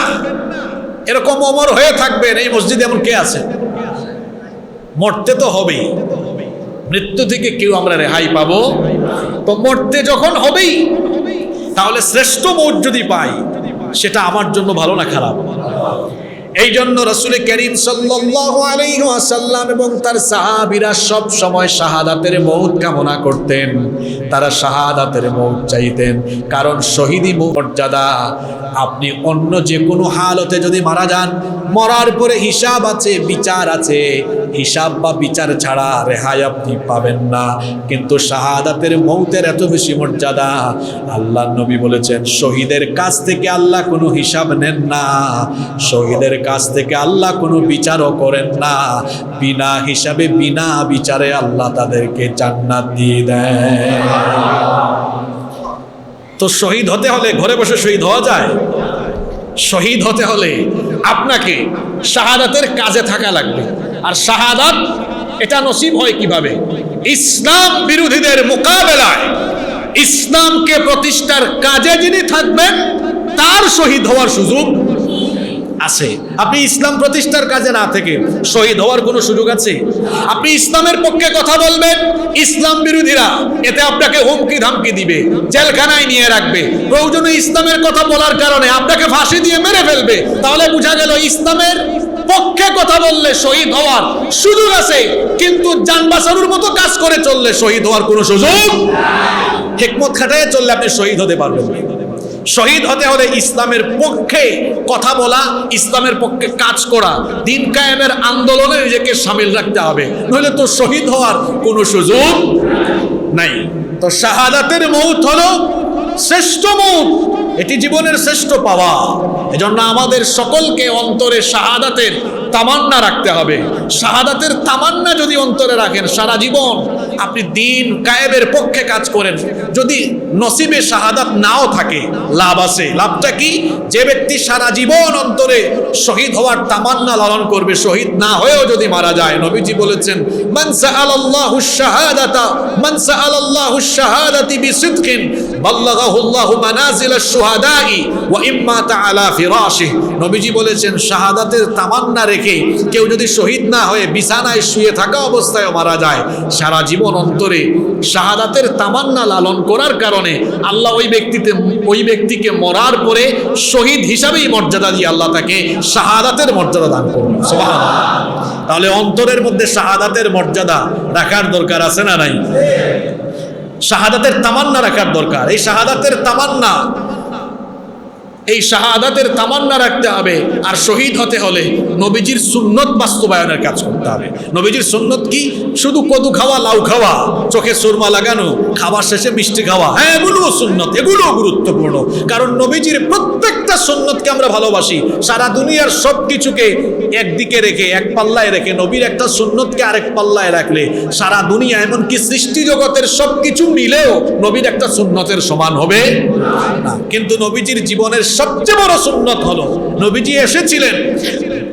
এরকম অমর হয়ে থাকবেন, এই মসজিদে এমন কে আছে? মরতে তো হবেই, মৃত্যু থেকে কেউ আমরা রেহাই পাবো? তো মরতে যখন হবেই, তাহলে শ্রেষ্ঠ মৌত যদি পাই, সেটা আমার জন্য ভালো না খারাপ? এই জন্য রাসূল কারীম সাল্লাল্লাহু আলাইহি ওয়াসাল্লাম এবং তার সাহাবীরা সব সময় শাহাদাতের মৌত কামনা করতেন, তারা শাহাদাতের মৌত চাইতেন। কারণ শহীদি মর্যাদা, আপনি অন্য যে কোনো হালতে যদি মারা যান, মরার পরে হিসাব আছে, বিচার আছে, হিসাব বা বিচার ছাড়া রেহাই আপনি পাবেন না। কিন্তু শাহাদাতের মৌতের এত বেশি মর্যাদা, আল্লাহর নবী বলেছেন, শহীদের কাছ থেকে আল্লাহ কোনো হিসাব নেন না, শহীদের কাছ থেকে আল্লাহ কোনো বিচারও করেন না, বিনা হিসাবে বিনা বিচারে আল্লাহ তাদেরকে জান্নাত দিয়ে দেয়। তো শহীদ হতে হলে ঘরে বসে শহীদ হওয়া যায়? শহীদ হতে হলে আপনাকে শাহাদাতের কাজে থাকা লাগবে। আর শাহাদাত এটা নসিব হয় কিভাবে? ইসলাম বিরোধীদের মোকাবেলায় ইসলামকে প্রতিষ্ঠার কাজে যিনি থাকবেন, তার শহীদ হওয়ার সুযোগ আছে। আপনি ইসলাম প্রতিষ্ঠার কাজে না থেকে শহীদ হওয়ার কোনো সুযোগ আছে? আপনি ইসলামের পক্ষে কথা বলবেন, ইসলাম বিরোধীরা এতে আপনাকে হুমকি ধামকি দিবে, জেলখানায় নিয়ে রাখবে, প্রয়োজনে ইসলামের কথা বলার কারণে আপনাকে ফাঁসি দিয়ে মেরে ফেলবে। তাহলে বোঝা গেল ইসলামের পক্ষে কথা বললে শহীদ হওয়ার সুযোগ আছে, কিন্তু জান বাঁচানোর মতো কাজ করে চললে শহীদ হওয়ার কোনো সুযোগ নাই। হিকমত খাটায় চললে আপনি শহীদ হতে পারবেন। শহীদ হতে হলে ইসলামের পক্ষে কথা বলা, ইসলামের পক্ষে কাজ করা, দিন কায়েমের আন্দোলনে নিজেকে সামিল রাখতে হবে, নইলে তো শহীদ হওয়ার কোনো সুযোগ নাই। তো শাহাদাতের মৌত হলো শ্রেষ্ঠ মৌত, এটি জীবনের শ্রেষ্ঠ পাওয়া। এজন্য আমাদের সকলকে অন্তরে শাহাদাতের তামান্না রাখতে হবে। শাহাদাতের তামান্না যদি অন্তরে রাখেন, সারা জীবন আপনি দিন কায়েমের পক্ষে কাজ করেন, যদি নসিবে শাহাদাত নাও থাকে, লাভ আছে। লাভটা কি? যে ব্যক্তি সারা জীবন অন্তরে শহীদ হওয়ার তামান্না লালন করবে, শহীদ না হয়েও যদি মারা যায়, নবীজি বলেছেন মান সাআলাল্লাহু শাহাদাতা মান সাআলাল্লাহু শাহাদাতি বিসিদকিন বাল্লাগাহুল্লাহু মানাজিলাশ শুহাদাই ওয়া ইম্মা তাআলা ফিরাশিহি। নবীজি বলেছেন শাহাদাতের তামান্না রেখে কেউ যদি শহীদ না হয়ে বিছানায় শুয়ে থাকা অবস্থায় মারা যায়, সারা জীবন অন্তরে শাহাদাতের তামান্না লালন করার কারণে আল্লাহ ওই ব্যক্তিকে মরার পরে শহীদ হিসাবেই মর্যাদা দিয়ে আল্লাহ তাকে শাহাদাতের মর্যাদা দান করবেন। সুবহানাল্লাহ। তাহলে অন্তরের মধ্যে শাহাদাতের মর্যাদা রাখার দরকার আছে না নাই? শাহাদাতের তামান্না রাখার দরকার। এই শাহাদাতের তামান্না রাখতে হবে। আর শহীদ হতে হলে নবীজির সুন্নত বাস্তবায়নের কাজ করতে হবে। নবীজির সুন্নত কি? শুধু কদু খাওয়া, লাউ খাওয়া, চোখে সুরমা লাগানো, খাবার শেষে মিষ্টি খাওয়া, হ্যাঁ এগুলোও সুন্নত, এগুলোও গুরুত্বপূর্ণ। কারণ নবীজির প্রত্যেকটা সুন্নতকে আমরা ভালোবাসি। সারা দুনিয়ার সব কিছুকে একদিকে রেখে, এক পাল্লায় রেখে, নবীর একটা সুন্নতকে আরেক পাল্লায় রাখলে সারা দুনিয়া, এমনকি সৃষ্টি জগতের সব কিছু মিলেও নবীর একটা সুন্নতের সমান হবে না। কিন্তু নবীজির জীবনের সবচেয়ে বড় সুন্নত হলো, নবীজি এসেছিলেন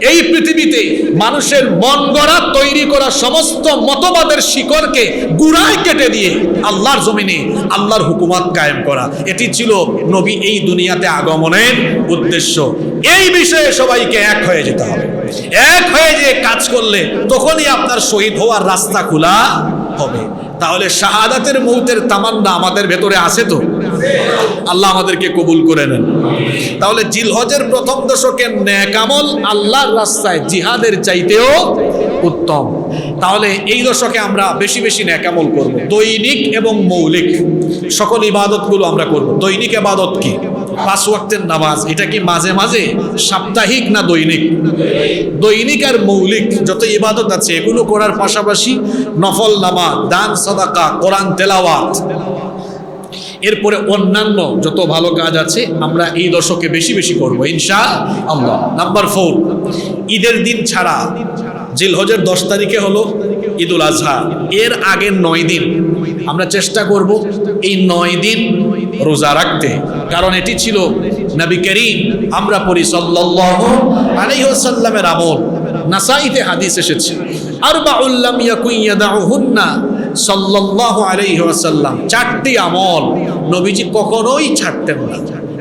এই পৃথিবীতে মানুষের মন গড়া তৈরি করা সমস্ত মতবাদের শিকড়কে গুড়ায় কেটে দিয়ে আল্লাহর জমিনে আল্লাহর হুকুমত কায়েম করা। এটি ছিল নবী এই দুনিয়াতে আগমনের উদ্দেশ্য। এই বিষয়ে সবাইকে এক হয়ে যেতে হবে। এক হয়ে যে কাজ করলে তখনই আপনার শহীদ হওয়ার রাস্তা খোলা হবে। তাহলে শাহাদাতের মৌতের তামান্না আমাদের ভেতরে আছে তো? আল্লাহ আমাদেরকে কবুল করে নেন। তাহলে জিলহজের প্রথম দশকের নেক আমল আল্লাহর রাস্তায় জিহাদের চাইতেও উত্তম। তাহলে এই দশকে আমরা বেশি বেশি নেক আমল করব, দৈনিক এবং মৌলিক সকল ইবাদতগুলো আমরা করব। দৈনিক ইবাদত কি? 5 ওয়াক্তের নামাজ। এটা কি মাঝে মাঝে, সাপ্তাহিক না দৈনিক? দৈনিক আর মৌলিক যত ইবাদত আছে এগুলো করার পাশাপাশি নফল নামাজ, দান, সাদাকা, কোরআন তেলাওয়াত, এরপরে অন্যান্য যত ভালো কাজ আছে আমরা এই দশকে বেশি বেশি করবো ইনশাআল্লাহ। নাম্বার 4, ঈদের দিন ছাড়া জিলহজের 10 তারিখে হলো ঈদুল আজহা, এর আগের 9 দিন আমরা চেষ্টা করব এই 9 দিন রোজা রাখতে। কারণ এটি ছিল নবী করিম, আমরা পড়ি সাল্লাল্লাহু আলাইহি ওয়াসাল্লামের আমল। নাসাইতে হাদিস এসেছে আরবাউল লাম ইয়াকুন ইয়াদাউহুন্না সাল্লাল্লাহু আলাইহি ওয়াসাল্লাম, 4টি আমল নবীজি কখনোই ছাড়তেন না।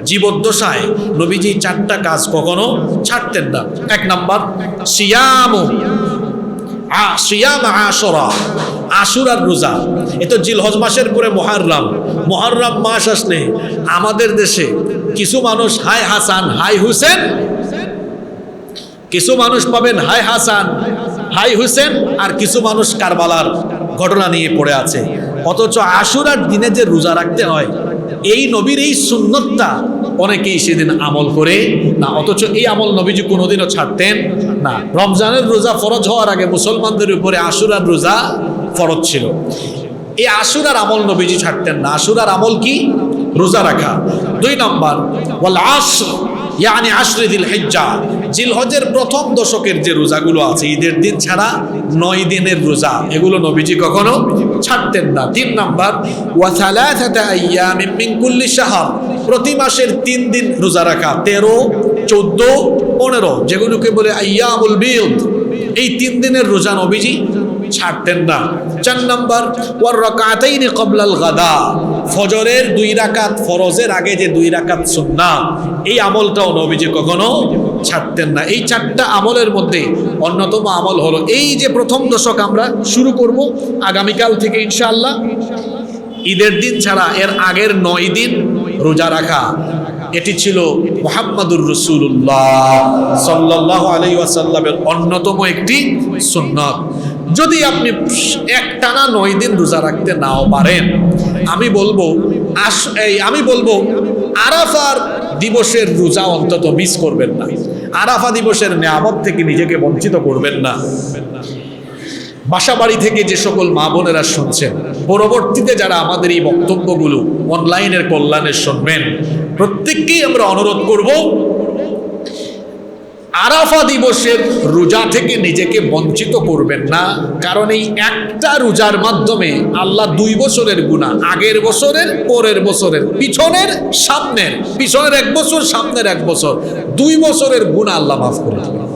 জীবদ্দশায় নবীজি 4টা কাজ কখনো ছাড়তেন না। 1 নাম্বার সিয়াম আশুরা, আশুরার রোজা। এ তো জিলহজ মাসের পরে মুহররম মাস আসলে আমাদের দেশে কিছু মানুষ হাই হাসান হাই হুসেন, কিছু মানুষ পাবেন হাই হাসান হাই হুসেন, আর কিছু মানুষ কারবালার ঘটনা নিয়ে পড়ে আছে। অথচ আশুরার দিনে যে রোজা রাখতে হয়, এই নবীর এই সুন্নতটা অনেকেই সেদিন আমল করে না। অথচ এই আমল নবীজি কোনোদিনও ছাড়তেন না। রমজানের রোজা ফরজ হওয়ার আগে মুসলমানদের উপরে আশুরার রোজা ফরজ ছিল। এই আশুরার আমল নবীজি ছাড়তেন না। আশুরার আমল কি? রোজা রাখা। 2 নম্বর ওয়াল আসর, ইয়ানি আশরি যিল হিজ্জা, জিলহজের প্রথম দশকের যে রোজাগুলো আছে ঈদের দিন ছাড়া 9 দিনের রোজা, এগুলো নবীজি কখনো ছাড়তেন না। 3 নম্বর ওয়া সালাসাতা আইয়ামিন মিন কুল্লি শাহর, প্রতি মাসের 3 দিন রোজা রাখা, 13, 14, 15, যেগুলোকে বলে আইয়ামুল বিদ। এই 3 দিনের রোজা নবীজি ছাড়তেন না। 4 নম্বর ওয়ার রাকাতাইনি ক্বাবলাল গাদা, ফজরের 2 রাকাত, ফরজের আগে যে 2 রাকাত সুন্নাত, এই আমলটাও নবীজি কখনো ছাড়তেন না। এই 4টা আমলের মধ্যে অন্যতম আমল হলো এই যে প্রথম দশক আমরা শুরু করব আগামীকাল থেকে ইনশাআল্লাহ, ঈদের দিন ছাড়া এর আগের 9 দিন রোজা রাখা। এটি ছিল মুহাম্মাদুর রাসূলুল্লাহ সাল্লাল্লাহু আলাইহি ওয়াসাল্লামের অন্যতম একটি সুন্নাত। যদি আপনি একটানা 9 দিন রোজা রাখতে নাও পারেন, আমি বলবো আরাফার দিবসের রোজা অন্তত মিস করবেন না। আরাফা দিবসের নিয়ামত থেকে নিজেকে বঞ্চিত করবেন না। বাসাবাড়ি থেকে যে সকল মা বোনেরা শুনছেন, পরবর্তীতে যারা আমাদের এই বক্তব্যগুলো অনলাইনের কল্যাণে শুনবেন, প্রত্যেককেই আমরা অনুরোধ করব আরাফা দিবসের রোজা থেকে নিজেকে বঞ্চিত করবেন না, কারণ এই একটা রোজার মাধ্যমে আল্লাহ 2 বছরের গুনাহ, আগের বছরের, পরের বছরের, পিছনের, সামনের, পিছনের 1 বছর, সামনের 1 বছর, 2 বছরের গুনাহ আল্লাহ মাফ করে দিবেন।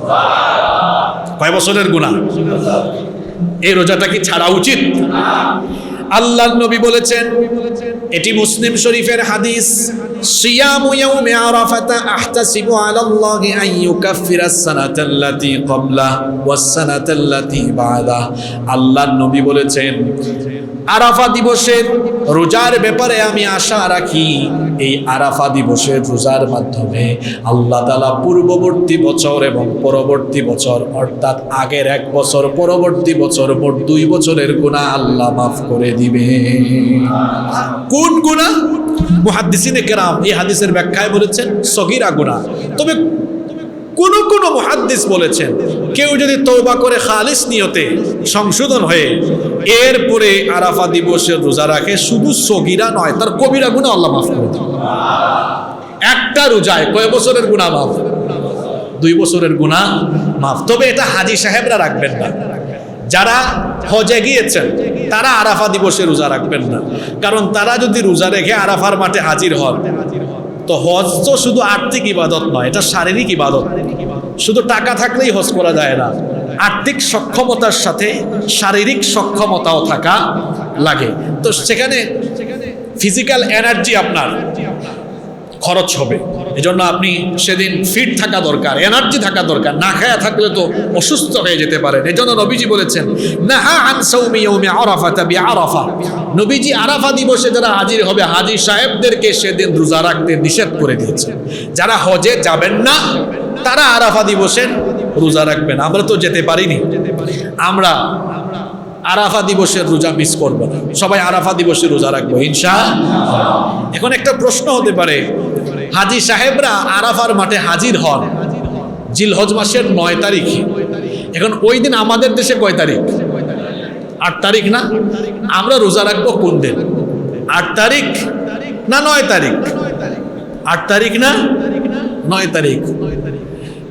কয় বছরের গুনাহ? এই রোজাটা কি ছাড়া উচিত? আল্লাহর নবী বলেছেন, এটি মুসলিম শরীফের হাদিস, সিয়ামু ইয়াউমি আরাফাতা আহতাসিবু আলাল্লাহি আন ইউকাফফিরাস সানাতাল্লাতী ক্বাবলা ওয়াস সানাতাল্লাতী বা'দা। আল্লাহর নবী বলেছেন, আরাফা দিবসের রোজার ব্যাপারে আমি আশা রাখি, এই আরাফা দিবসের রোজার মাধ্যমে আল্লাহ তাআলা পূর্ববর্তী বছর এবং পরবর্তী বছর, অর্থাৎ আগের 1 বছর, পরবর্তী বছর, মোট 2 বছরের গুনাহ আল্লাহ মাফ করে দিবে। কোন গুনাহ? মুহাদ্দিসিনে কেরাম এই হাদিসের ব্যাখ্যায় বলেছেন সগীরা গুনাহ। তবে কোন কোন মুহাদ্দিস বলেছেন, কেউ যদি তওবা করে খালিস নিয়তে সংশোধন হয়ে এরপরে আরাফা দিবসের রোজা রাখে, শুধু সগীরা নয়, তার কবিরা গুনাহ আল্লাহ মাফ করে দেন। একটা রোজায় কয় বছরের গুনাহ মাফ? 2 বছরের গুনাহ মাফ। তবে এটা হাজী সাহেবরা রাখবেন না, যারা হজে গিয়েছেন তারা আরাফা দিবসে রোজা রাখবেন না, কারণ তারা যদি রোজা রেখে আরাফার মাঠে হাজির হন, তো হজ তো শুধু আর্থিক ইবাদত নয়, এটা শারীরিক ইবাদত। শুধু টাকা থাকলেই হজ করা যায় না, আর্থিক সক্ষমতার সাথে শারীরিক সক্ষমতাও থাকা লাগে। তো সেখানে ফিজিক্যাল এনার্জি আপনার খরচ হবে, এজন্য আপনি সেদিন ফিট থাকা দরকার, এনার্জি থাকা দরকার। না খায়া থাকলে তো অসুস্থ হয়ে যেতে পারেন। এজন্য নবীজি বলেছেন, নাহা আন সাওমি ইয়াউমি আরাফাতা বিআরাফা। নবীজি আরাফা দিবসে যারা হাজির হবে, হাজী সাহেবদেরকে সেদিন রোজা রাখতে নিষেধ করে দিয়েছেন। যারা হজে যাবেন না তারা আরাফা দিবসের রোজা রাখবেন। আমরা তো যেতে পারিনি, আমরা আরাফা দিবসের রোজা মিস করব না, সবাই আরাফা দিবসের রোজা রাখবো ইনশাআল্লাহ। এখন একটা প্রশ্ন হতে পারে, হাজী সাহেবরা আরাফার মাঠে হাজির হন জিলহজ মাসের 9 তারিখে, এখন ওই দিন আমাদের দেশে কয় তারিখ? 8 তারিখ না? আমরা রোজা রাখবো কোন দিন? 8 তারিখ না 9 তারিখ? 8 তারিখ না 9 তারিখ?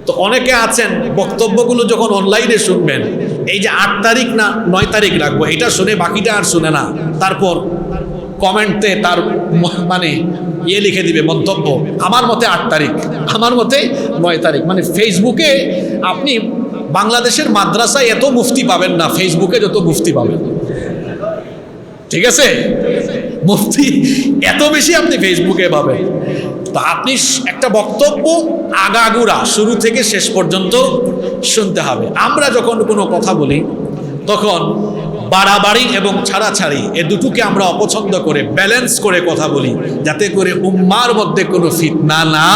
তো অনেকে আছেন বক্তব্যগুলো যখন অনলাইনে শুনবেন, এই যে 8 তারিখ না 9 তারিখ রাখবো এটা শুনে বাকিটা আর শুনে না, তারপর কমেন্টে তার মানে লিখে দিবে মন্তব্য, আমার মতে 8 তারিখ, আমার মতে 9 তারিখ। মানে ফেসবুকে আপনি বাংলাদেশের মাদ্রাসায় এত মুফতি পাবেন না ফেসবুকে যত মুফতি পাবেন, ঠিক আছে? মুফতি এত বেশি আপনি ফেসবুকে পাবেন। তো আপনি একটা বক্তব্য আগাগোড়া শুরু থেকে শেষ পর্যন্ত শুনতে হবে। আমরা যখন কোনো কথা বলি তখন বাড়াবাড়ি এবং ছাড়াছাড়ি এ দুটোকে আমরা অপছন্দ করে ব্যালেন্স করে কথা বলি, যাতে করে উম্মার মধ্যে কোনো ফিতনা না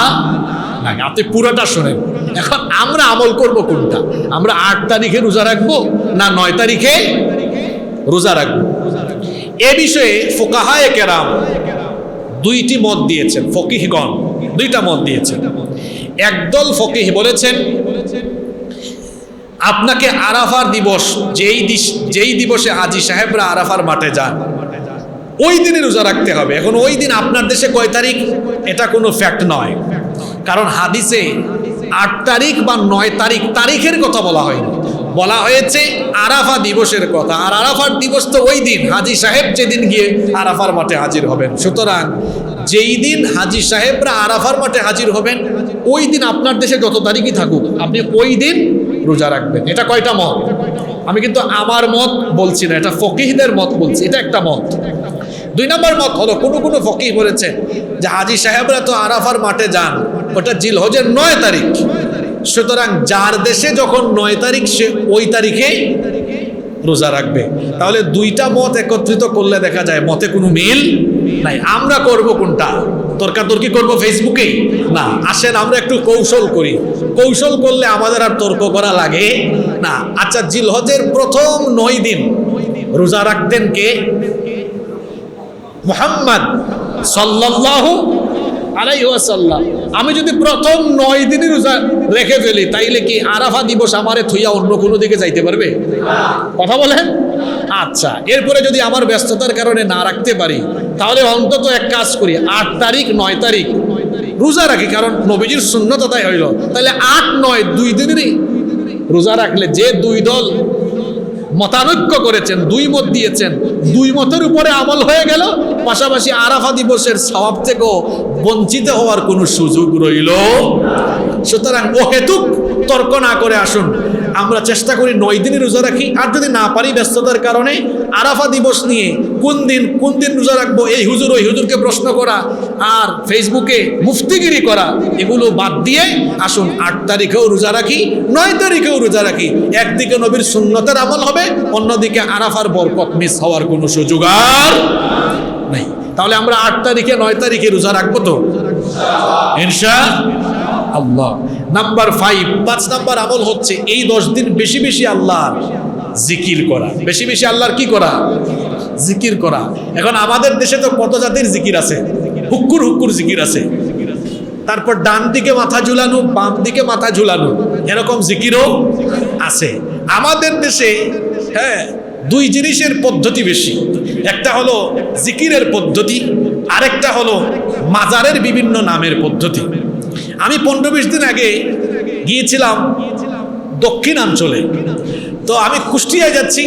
লাগে। আপনি পুরোটা শোনেন। এখন আমরা আমল করব কোনটা? আমরা 8 তারিখে রোজা রাখবো না 9 তারিখে রোজা রাখবো? এ বিষয়ে ফুকাহায়ে কেরাম 2টি মত দিয়েছেন, ফকিহগণ 2টা মত দিয়েছেন। একদল ফকিহ বলেছেন, আপনাকে আরাফার দিবস যেই দিবসে হাজী সাহেবরা আরাফার মাঠে যান ওই দিনে রোজা রাখতে হবে। এখন ওই দিন আপনার দেশে কয় তারিখ এটা কোনো ফ্যাক্ট নয়, কারণ হাদিসে 8 তারিখ বা 9 তারিখ তারিখের কথা বলা হয়নি, বলা হয়েছে আরাফা দিবসের কথা। আর আরাফার দিবস তো ওই দিন হাজী সাহেব যেদিন গিয়ে আরাফার মাঠে হাজির হবেন। সুতরাং যেই দিন হাজী সাহেবরা আরাফার মাঠে হাজির হবেন ওই দিন আপনার দেশে যত তারিখই থাকুক আপনি ওই দিন রোজা রাখবেন। এটা কয়টা মত? আমি কিন্তু আমার মত বলছি না, এটা ফকিহদের মত বলছি, এটা একটা মত। 2 নম্বর মত হলো, কোনো ফকিহ বলেছেন যে হাজী সাহেবরা তো আরাফার মাঠে যান ওটা জিলহজের 9 তারিখ, সুতরাং যার দেশে যখন 9 তারিখ সে ওই তারিখে রোজা রাখবে। তাহলে 2টা মত একত্রিত করলে দেখা যায় মতে কোনো মিল নাই। আমরা করব কোনটা? তর্কাতর্কি করব ফেসবুকে? না, আসেন আমরা একটু কৌশল করি। কৌশল করলে আমাদের আর তর্ক করা লাগে না। আচ্ছা, জিলহজের প্রথম 9 দিন রোজা রাখতেন কে? মুহাম্মদ সাল্লাল্লাহু আলাইহি ওয়াসাল্লাম। আমি যদি প্রথম 9 দিনই রোজা রেখে ফেলি তাইলে কি আরাফা দিবস আমারে থইয়া অন্য কোনো দিকে যাইতে পারবে? কথা বলেন। আচ্ছা, এরপরে যদি আমার ব্যস্ততার কারণে না রাখতে পারি তাহলে অন্তত এক কাজ করি, 8 তারিখ 9 তারিখ রোজা রাখি, কারণ নবীজির সুন্নত তাই হইল। তাহলে 8-9 2 দিনেরই রোজা রাখলে যে 2 দল মতানৈক্য করেছেন, 2 মত দিয়েছেন, 2 মতের উপরে আমল হয়ে গেল, পাশাপাশি আরাফা দিবসের সওয়াব থেকেও বঞ্চিত হওয়ার কোনো সুযোগ রইল। সুতরাং ও হেতুক তর্ক না করে আসুন আমরা চেষ্টা করি 9 দিনই রোজা রাখি। আর যদি না পারি ব্যস্ততার কারণে আরাফা দিবস নিয়ে কোন দিন রোজা রাখবো, এই হুজুর ওই হুজুরকে প্রশ্ন করা আর ফেসবুকে মুফতিগিরি করা, এগুলো বাদ দিয়ে আসুন 8 তারিখেও রোজা রাখি, 9 তারিখেও রোজা রাখি। একদিকে নবীর সুন্নতের আমল হবে, অন্যদিকে আরাফার বরকত মিস হওয়ার কোনো সুযোগ আর নেই। তাহলে আমরা 8 তারিখে 9 তারিখে রোজা রাখবো তো ইনশাআল্লাহ। নাম্বার 5 নাম্বার আমল হচ্ছে এই 10 দিন বেশি বেশি আল্লাহর জিকির করা। বেশি বেশি আল্লাহর কি করা? জিকির করা। এখন আমাদের দেশে তো কত জাতির জিকির আছে, হুক্কুর হুক্কুর জিকির আছে, তারপর ডান দিকে মাথা ঝুলানো, বাম দিকে মাথা ঝুলানো, এরকম জিকিরও আছে আমাদের দেশে। হ্যাঁ, 2 জিনিসের পদ্ধতি বেশি, একটা হলো জিকিরের পদ্ধতি, আরেকটা হলো মাজারের বিভিন্ন নামের পদ্ধতি। আমি 15-20 দিন আগে গিয়েছিলাম দক্ষিণাঞ্চলে, তো আমি কুষ্টিয়ায় যাচ্ছি,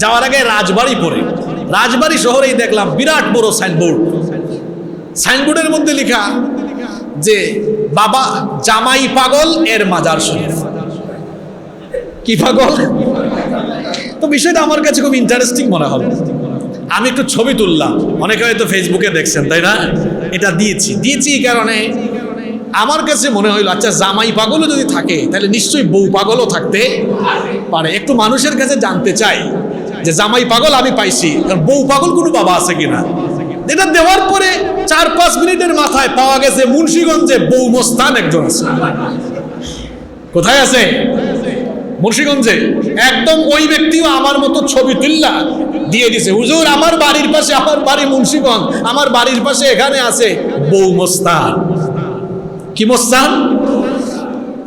যাওয়ার আগে রাজবাড়ি পড়ে, রাজবাড়ি শহরেই দেখলাম বিরাট বড় সাইনবোর্ডের মধ্যে লেখা যে বাবা জামাই পাগল এর মাজার শরীফ। কি পাগল? তো বিষয়টা আমার কাছে খুব ইন্টারেস্টিং মনে হলো। আমি একটু ছবি তুললাম, অনেকে হয়তো ফেসবুকে দেখছেন তাই না? এটা দিয়েছি এই কারণে আমার কাছে মনে হইলো আচ্ছা জামাই পাগলও যদি থাকে তাহলে নিশ্চয়ই বউ পাগলও থাকতে পারে। একটু মানুষের কাছে জানতে চাই যে জামাই পাগল আমি পাইছি, বউ পাগল কোনো বাবা আছে কিনা। এটা দেওয়ার পরে 4-5 মিনিটের মাথায় পাওয়া গেছে মুন্সিগঞ্জে বউ মস্তান একজন আছে। কোথায় আছে? মুন্সিগঞ্জে। একদম ওই ব্যক্তিও আমার মতো ছবি তুললা দিয়ে দিছে, হুজুর আমার বাড়ির পাশে, আমার বাড়ি মুন্সিগঞ্জ, আমার বাড়ির পাশে এখানে আছে বউ মস্তান। কি মস্তান?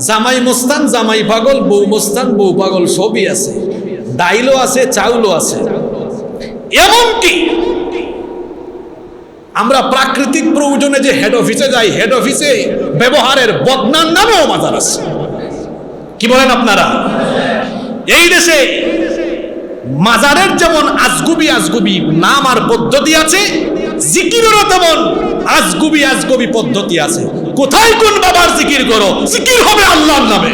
জামাই মস্তান, জামাই পাগল, বউ মস্তান, বউ পাগল, সবই আছে, ডাইলও আছে, চাউলও আছে। এমনকি আমরা প্রাকৃতিক প্রয়োজনে যে হেড অফিসে যাই, হেড অফিসে ব্যবহারের বদনার নামেও মাজার আছে। কি বলেন আপনারা? এই দেশে মাজারের যেমন আজগুবি নাম আর পদ্ধতি আছে, জিকিরেরও তেমন আজগুবি পদ্ধতি আছে। কোথায় কোন বাবার জিকির করো, জিকির হবে আল্লাহর নামে।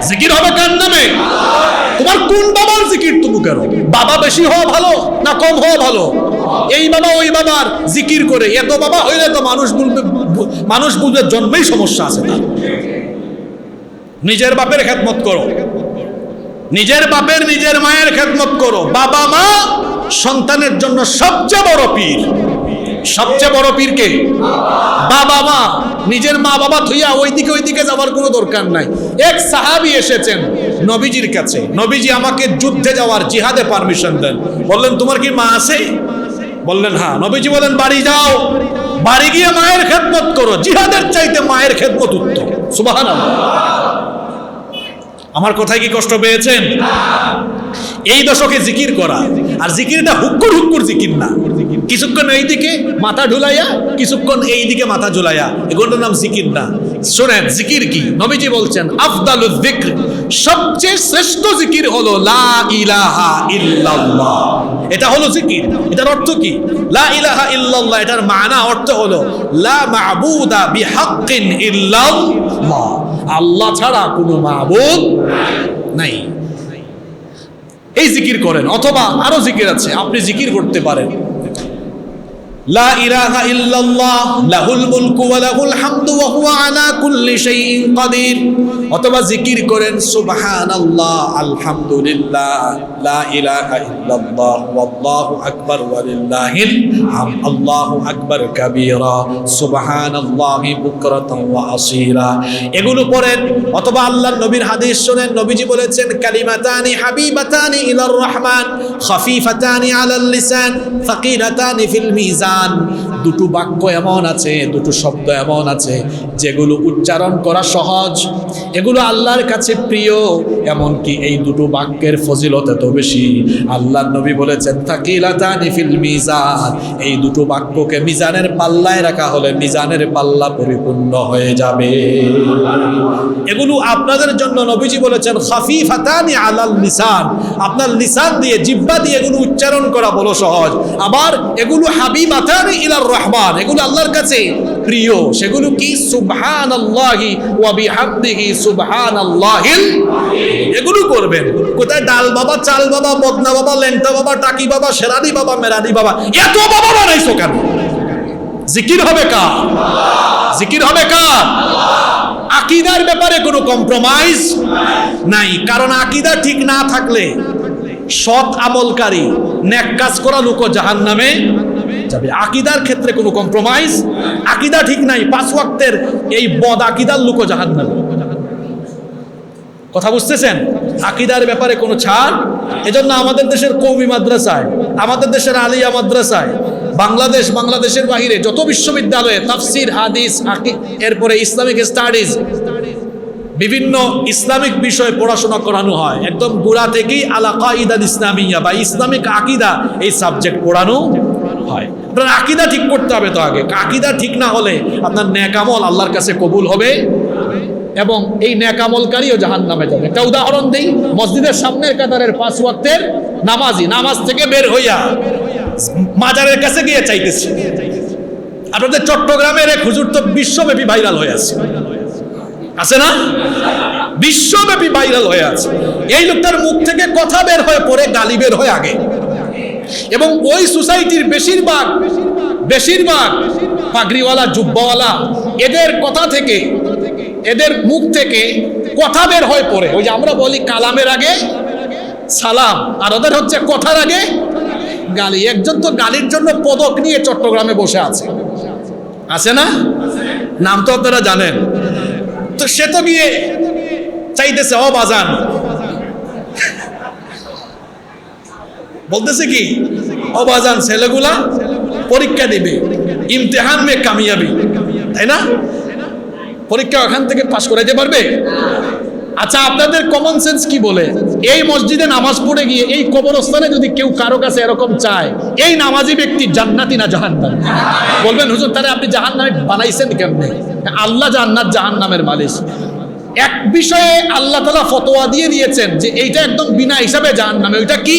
জিকির হবে কার নামে? তোমার কোন বাবার জিকির তুমি করো? বাবা বেশি হওয়া ভালো না কম হওয়া ভালো? এই বাবা ওই বাবার জিকির করে, এত বাবা হইলে তো মানুষ বলবে জন্মেই সমস্যা আছে তার। নিজের বাপের খেদমত করো, নিজের বাপের নিজের মায়ের খেদমত করো। বাবা মা সন্তানের জন্য সবচেয়ে বড় পীর। সবচেয়ে বড় পীর কে? বাবা মা। নিজের মা বাবা থুইয়া ওইদিকে যাওয়ার কোনো দরকার নাই। এক সাহাবী এসেছেন নবীজির কাছে, নবীজি আমাকে যুদ্ধে যাওয়ার, জিহাদে পারমিশন দেন। বললেন তোমার কি মা আছে? বললেন হ্যাঁ। নবীজি বলেন বাড়ি যাও, বাড়ি গিয়ে মায়ের খেদমত করো, জিহাদের চাইতে মায়ের খেদমত উত্তম। সুবহানাল্লাহ। আমার কথায় কি কষ্ট পেয়েছেন? এই দশকে জিকির করা, আর জিকিরটা হুক্কুর জিকির না, কিছুক্ষণ এইদিকে মাথা ঝুলাইয়া, কিছুক্ষণ এইদিকে মাথা ঝুলাইয়া, এগুলোর নাম জিকির না। শোনেন জিকির কি? নবীজি বলছেন আফদালুজ যিকর, সবচেয়ে শ্রেষ্ঠ জিকির হলো লা ইলাহা ইল্লাল্লাহ। এটা হলো জিকির। এটার অর্থ কি? লা ইলাহা ইল্লাল্লাহ, এটার মানা অর্থ হলো লা মা'বুদা বিহাক্কিন ইল্লাল্লাহ, আল্লাহ ছাড়া কোনো মাবুদ নাই। এই জিকির করেন, অথবা আরো জিকির আছে, আপনি জিকির করতে পারেন লা ইলাহা ইল্লাল্লাহ লাহুল মুলকু ওয়া লাহুল হামদু ওয়া হুয়া আলা কুল্লি শাইইন কাদির, অথবা জিকির করেন সুবহানাল্লাহ আলহামদুলিল্লাহ লা ইলাহা ইল্লাল্লাহ ওয়াল্লাহু আকবার ওয়া লিল্লাহিল হামদ আল্লাহু আকবার কাবীরা সুবহানাল্লাহি বুকরাতান ওয়া আসীলা। এগুলো পড়েন। অথবা আল্লাহর নবীর হাদিস শুনেন, নবীজি বলেছেন কালিমাতানি হাবিবাতানি ইলার রহমান খাফিফাতানি আলাল লিসান সাকিলাতানি ফিল মিজান মিজান, দুটো বাক্য এমন আছে, দুটো শব্দ এমন আছে যেগুলো উচ্চারণ করা সহজ, এগুলো আল্লাহর কাছে প্রিয়। এমনকি এই দুটো বাক্যের ফজিলত এত বেশি, আল্লাহর নবী বলেছেন তাকিলাতানি ফিল মিজান, এই দুটো বাক্যকে মিজানের পাল্লায় রাখা হলে মিজানের পাল্লা পরিপূর্ণ হয়ে যাবে। এগুলো আপনাদের জন্য নবীজি বলেছেন খাফিফাতানি আলাল লিসান, আপনার লিসান দিয়ে, জিহ্বা দিয়ে এগুলো উচ্চারণ করা বড় সহজ। আবার এগুলো হাবিবাতানি ইলার রহমান, এগুলো আল্লাহর কাছে প্রিয়। সেগুলো কি? সুবহানাল্লাহি ওয়া বিহামদিহি সুবহানাল্লাহিল। এগুলো করবেন। কোথায় ডাল বাবা, চাল বাবা, বদনা বাবা, লেংটা বাবা, টাকি বাবা, শেরানি বাবা, মেরানি বাবা, এত বাবা বানাইছো কেন? জিকির হবে কার? জিকির হবে কার? আকীদার ব্যাপারে কোনো কম্প্রোমাইজ নাই। কারণ আকীদা ঠিক না থাকলে সৎ আমলকারী, নেক কাজ করা লোক জাহান্নামে যাবে। আকীদার ক্ষেত্রে কোনো কম্প্রোমাইজ, আকীদা ঠিক নাই, 5 ওয়াক্তের এই বদ আকীদার লোক জাহান্নামে। কথা বুঝতেছেন? আকীদার ব্যাপারে কোনো ছাড়। এজন্য আমাদের দেশের কওমি মাদ্রাসায়, আমাদের দেশের আলিয়া মাদ্রাসায়, বাংলাদেশের বাহিরে যত বিশ্ববিদ্যালয়ে তাফসির, হাদিস, এরপরে ইসলামিক স্টাডিজ, বিভিন্ন ইসলামিক বিষয়ে পড়াশোনা করানো হয়। একদম গোড়া থেকেই আলা কাইদাল ইসলামিয়া বা ইসলামিক আকীদা এই সাবজেক্ট পড়ানো হয়। আপনার আকীদা ঠিক করতে হবে তো আগে। আকীদা ঠিক না হলে আপনার নেক আমল আল্লাহর কাছে কবুল হবে এবং এই নেক আমলকারীও জাহান্নামে যাবে। একটা উদাহরণ দেই, মসজিদের সামনের কাতারের 5 ওয়াক্তের নামাজি নামাজ থেকে বের হইয়া মাজারের কাছে গিয়ে চাইতেছে। আপনাদের চট্টগ্রামের এক হুজুর তো বিশ্বব্যাপী ভাইরাল হয়ে আছে, আছে না? বিশ্বব্যাপী ভাইরাল হয়ে আছে। এই লোকটার মুখ থেকে কথা বের হয়ে পড়ে গালি বের হয় আগে, এবং ওই সোসাইটির বেশিরভাগ পাগড়িওয়ালা, জুব্বাওয়ালা, এদের কথা থেকে, এদের মুখ থেকে কথা বের হয়ে পড়ে। ওই যে আমরা বলি কালামের আগে সালাম, আর ওদের হচ্ছে কথার আগে গালি। একজন তো গালির জন্য পদক নিয়ে চট্টগ্রামে বসে আছে, আছে না? নাম তো আপনারা জানেন। তো সে তো গিয়ে চাইতেছে, ও বাজান, বলতেছে কি, ও বাজান, ছেলেগুলা পরীক্ষা দিবে, ইমতিহান মে কামিয়াবি, তাই না? পরীক্ষা ওখান থেকে পাশ করাইতে পারবে? আচ্ছা, আপনাদের কমন সেন্স কি বলে? এই মসজিদে নামাজ পড়ে গিয়ে এই কবরস্থানে যদি কেউ কারো কাছে এরকম চায়, এই নামাজি ব্যক্তি জান্নাতি না জাহান্নাম? বলবেন হুজুর, তাহলে আপনি জাহান্নামে বানাইছেন কেমনে? আল্লাহ জান্নাত জাহান্নামের মালিক। এক বিষয়ে আল্লাহ তাআলা ফতোয়া দিয়ে দিয়েছেন যে এইটা একদম বিনা হিসাবে জাহান্নামে। ওইটা কি?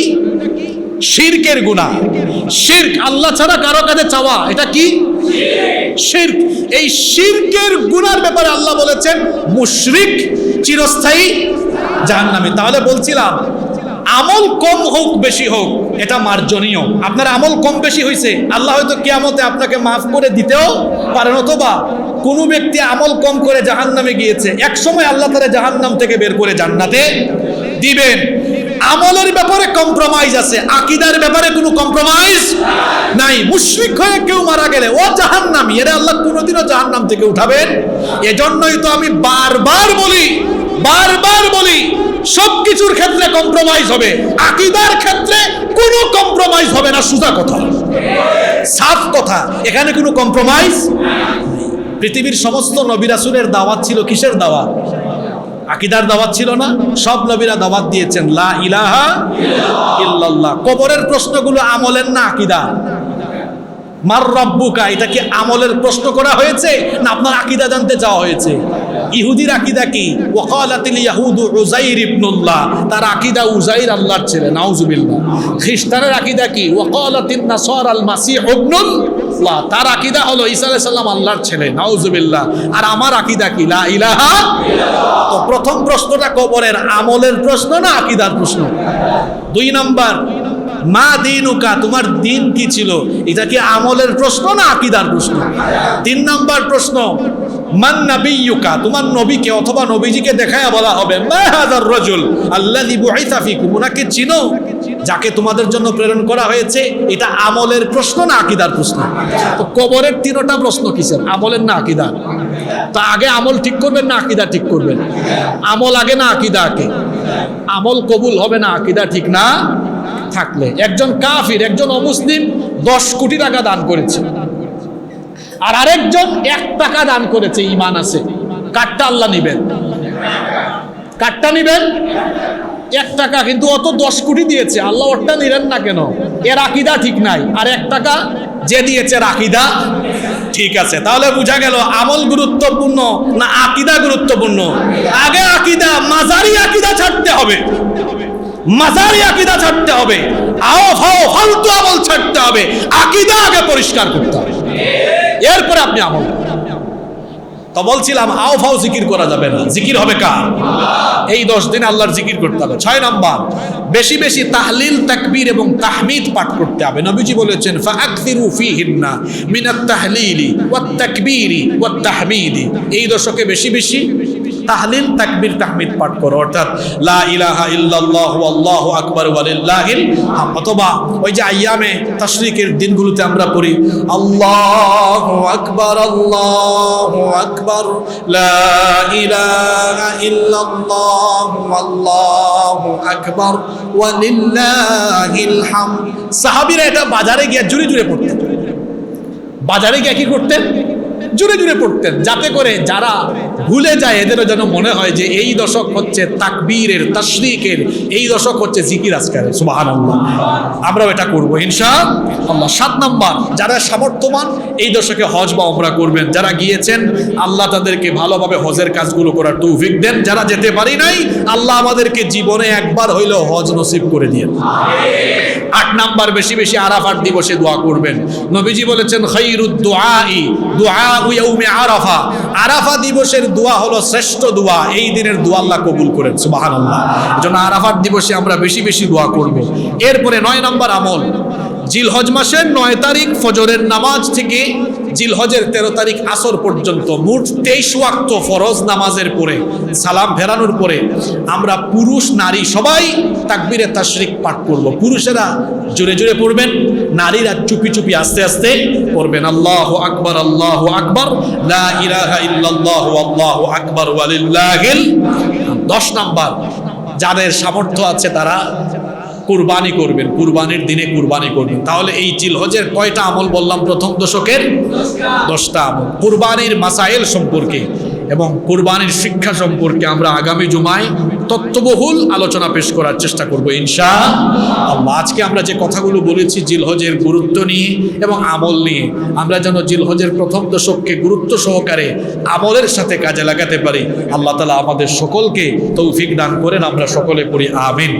শিরকের গুনাহ। শিরক, আল্লাহ ছাড়া কারো কাছে চাওয়া, এটা কি? শিরক। এই শিরকের গুনার ব্যাপারে আল্লাহ বলেছেন মুশরিক চিরস্থায়ী জাহান্নামে। তাহলে বলছিলাম, আমল কম হোক বেশি হোক এটা মার্জনীয়। আপনার আমল কম বেশি হয়েছে, আল্লাহ হয়তো কিয়ামতে আপনাকে মাফ করে দিতেও পারেন, অথবা কোনো ব্যক্তি আমল কম করে জাহান্নামে গিয়েছে, এক সময় আল্লাহ তাআলা জাহান্নাম থেকে বের করে জান্নাতে দিবেন। আমলের ব্যাপারে কম্প্রোমাইজ আছে, আকীদার ব্যাপারে কোনো কম্প্রোমাইজ নাই। মুশরিক হয়ে কেউ মারা গেলে ও জাহান্নামী, এর আল্লাহ কোনোদিনও জাহান্নাম থেকে উঠাবেন। এজন্যই তো আমি বারবার বলি সবকিছুর ক্ষেত্রে কম্প্রোমাইজ হবে, আকীদার ক্ষেত্রে কোনো কম্প্রোমাইজ হবে না। সোজা কথা, সাফ কথা, এখানে কোনো কম্প্রোমাইজ। পৃথিবীর সমস্ত নবী রাসূলের দাওয়াত ছিল কিসের দাওয়াত? আকীদার দাওয়াত ছিল না? সব নবীরা দাওয়াত দিয়েছেন লা ইলাহা ইল্লাল্লাহ। কবরের প্রশ্নগুলো আমলের না আকীদা? মার রব্বুকা, এটা কি আমলের প্রশ্ন করা হয়েছে না আপনার আকীদা জানতে চাওয়া হয়েছে? ইহুদির আকীদা কি? ওয়াকালাতিল ইয়াহুদু উযাইর ইবনুল্লাহ, তার আকীদা উযাইর আল্লাহর ছেলে, নাউজুবিল্লাহ। খ্রিস্টানের আকীদা কি? ওয়াকালাতিন নাসারাল মাসীহ ইবনুল্লাহ, তার আকীদা হলো ঈসা আলাইহিস সালাম আল্লাহর ছেলে, নাউজুবিল্লাহ। আর আমার আকীদা কি? লা ইলাহা ইল্লাল্লাহ। তো প্রথম প্রশ্নটা কবরের আমলের প্রশ্ন না আকীদার প্রশ্ন? 2 নাম্বার, মা দীনুকা, তোমার দিন কি ছিল? এটা কি আমলের প্রশ্ন না আকীদার প্রশ্ন? 3 নাম্বার প্রশ্ন, মান নাবিয়্যুকা, তোমার নবীকে অথবা নবীজিকে দেখায়া বলা হবে মা হাযার রাজুল আল্লাযী বুইসা ফীকুম, উনাকে চিনো যাকে তোমাদের জন্য প্রেরণ করা হয়েছে? এটা আমলের প্রশ্ন না আকীদার প্রশ্ন? তো কবরের 3টা প্রশ্ন কিসের? আমলের না আকীদার? তা আগে আমল ঠিক করবেন না আকীদা ঠিক করবেন? আমল আগে না আকীদা আগে? আমল কবুল হবে না আকীদা ঠিক না থাকলে। একজন কাফির, একজন অমুসলিম 10 কোটি টাকা দান করেছে, আর আরেকজন 1 টাকা দান করেছে, ঈমান আছে। কাটটা আল্লাহ নিবেন? কাটটা নিবেন? 1 টাকা, কিন্তু অত 10 কোটি দিয়েছে, আল্লাহ ওরটা নিলেন না কেন? এর আকীদা ঠিক নাই। আর 1 টাকা যে দিয়েছে আকীদা ঠিক আছে। তাহলে বোঝা গেল আমল গুরুত্বপূর্ণ না আকীদা গুরুত্বপূর্ণ? আগে আকীদা, মাজারি আকীদা ছাড়তে হবে, মাজারি আকীদা ছাড়তে হবে, আও ফাও ফালতু আমল ছাড়তে হবে, আকীদা আগে পরিষ্কার করতে হবে, এরপরে আপনি আমল। তো বলছিলাম আও ফাও জিকির করা যাবে না, জিকির হবে কার? এই 10 দিন আল্লাহর জিকির করতে হবে। 6 নাম্বার, বেশি বেশি তাহলিল, তাকবীর এবং তাহমিদ পাঠ করতে হবে। নবীজি বলেছেন ফাআকসিরু ফীহিন্না মিনাত তাহলিলি ওয়াত তাকবীরি ওয়াত তাহমিদি। এই দশকে বেশি বেশি তাহলিল, তাকবীর, তাহমিদ পাঠ করো, অর্থাৎ লা ইলাহা ইল্লাল্লাহু আল্লাহু আকবার ওয়ালিল্লাহিল হামদ। অথবা ওই যে আইয়ামে তাশরিকের দিনগুলোতে আমরা পড়ি আল্লাহু আকবার আল্লাহু আকবার লা ইলাহা ইল্লাল্লাহু আল্লাহু আকবার ওয়ালিল্লাহিল হামদ। সাহাবীরা এটা বাজারে গিয়ে জোরে জোরে পড়তেন, বাজারে গিয়ে কি করতেন? জোরে জোরে পড়তেন, যাতে করে যারা ভুলে যায় এদেরও যেন মনে হয় যে এই দশক হচ্ছে তাকবীরের, তাশরিকের, এই দশক হচ্ছে জিকির আজকারের। সুবহানাল্লাহ। আমরাও এটা করবো ইনশাআল্লাহ। 7 নাম্বার, যারা সামর্থ্যবান এই দশকে হজ বা উমরা করবেন। যারা গিয়েছেন আল্লাহ তাদেরকে ভালোভাবে হজের কাজগুলো করার তৌফিক দেন। যারা যেতে পারি নাই আল্লাহ আমাদেরকে জীবনে একবার হইলেও হজ নসিব করে দিয়েন। 8 নাম্বার, বেশি বেশি আরাফাত দিবসে দোয়া করবেন। নবীজি বলেছেন খায়রুদ দুআই দুআ ইয়াউমে আরাফা। আরাফা দিবসের দোয়া হলো শ্রেষ্ঠ দোয়া, এই দিনের দোয়া আল্লাহ কবুল করেন। সুবহানাল্লাহ। এজন্য আরাফাত দিবসে আমরা বেশি বেশি দোয়া করব। এরপরে 9 নাম্বার আমল, জিলহজ মাসের 9 তারিখ ফজরের নামাজ থেকে জিলহজের 13 তারিখ আসর পর্যন্ত মোট 23 ওয়াক্ত ফরজ নামাজের পরে সালাম ফেরানোর পরে আমরা পুরুষ নারী সবাই তাকবীরে তাশরিক পাঠ করব। পুরুষেরা জোরে জোরে পড়বেন, নারীরা চুপি চুপি আস্তে আস্তে পড়বেন। আল্লাহু আকবার আল্লাহু আকবার লা ইলাহা ইল্লাল্লাহু আল্লাহু আকবার ওয়ালিল্লাহিল হামদ। 10 নাম্বার, যাদের সামর্থ্য আছে তারা কুরবানি করবেন, কুরবানির দিনে কুরবানি করবেন। তাহলে এই জিলহজের কয়টা আমল বললাম? প্রথম দশকের 10টা আমল। কুরবানির মাসাইল সম্পর্কে এবং কুরবানির শিক্ষা সম্পর্কে আমরা আগামী জুমায় তত্ত্ববহুল আলোচনা পেশ করার চেষ্টা করব ইনশাআল্লাহ। আজকে আমরা যে কথাগুলো বলেছি জিলহজের গুরুত্ব নিয়ে এবং আমল নিয়ে, আমরা যেন জিলহজের প্রথম দশককে গুরুত্ব সহকারে আমলের সাথে কাজে লাগাতে পারি। আল্লাহ তাআলা আমাদের সকলকে তৌফিক দান করেন। আমরা সকলে পড়ি আমিন।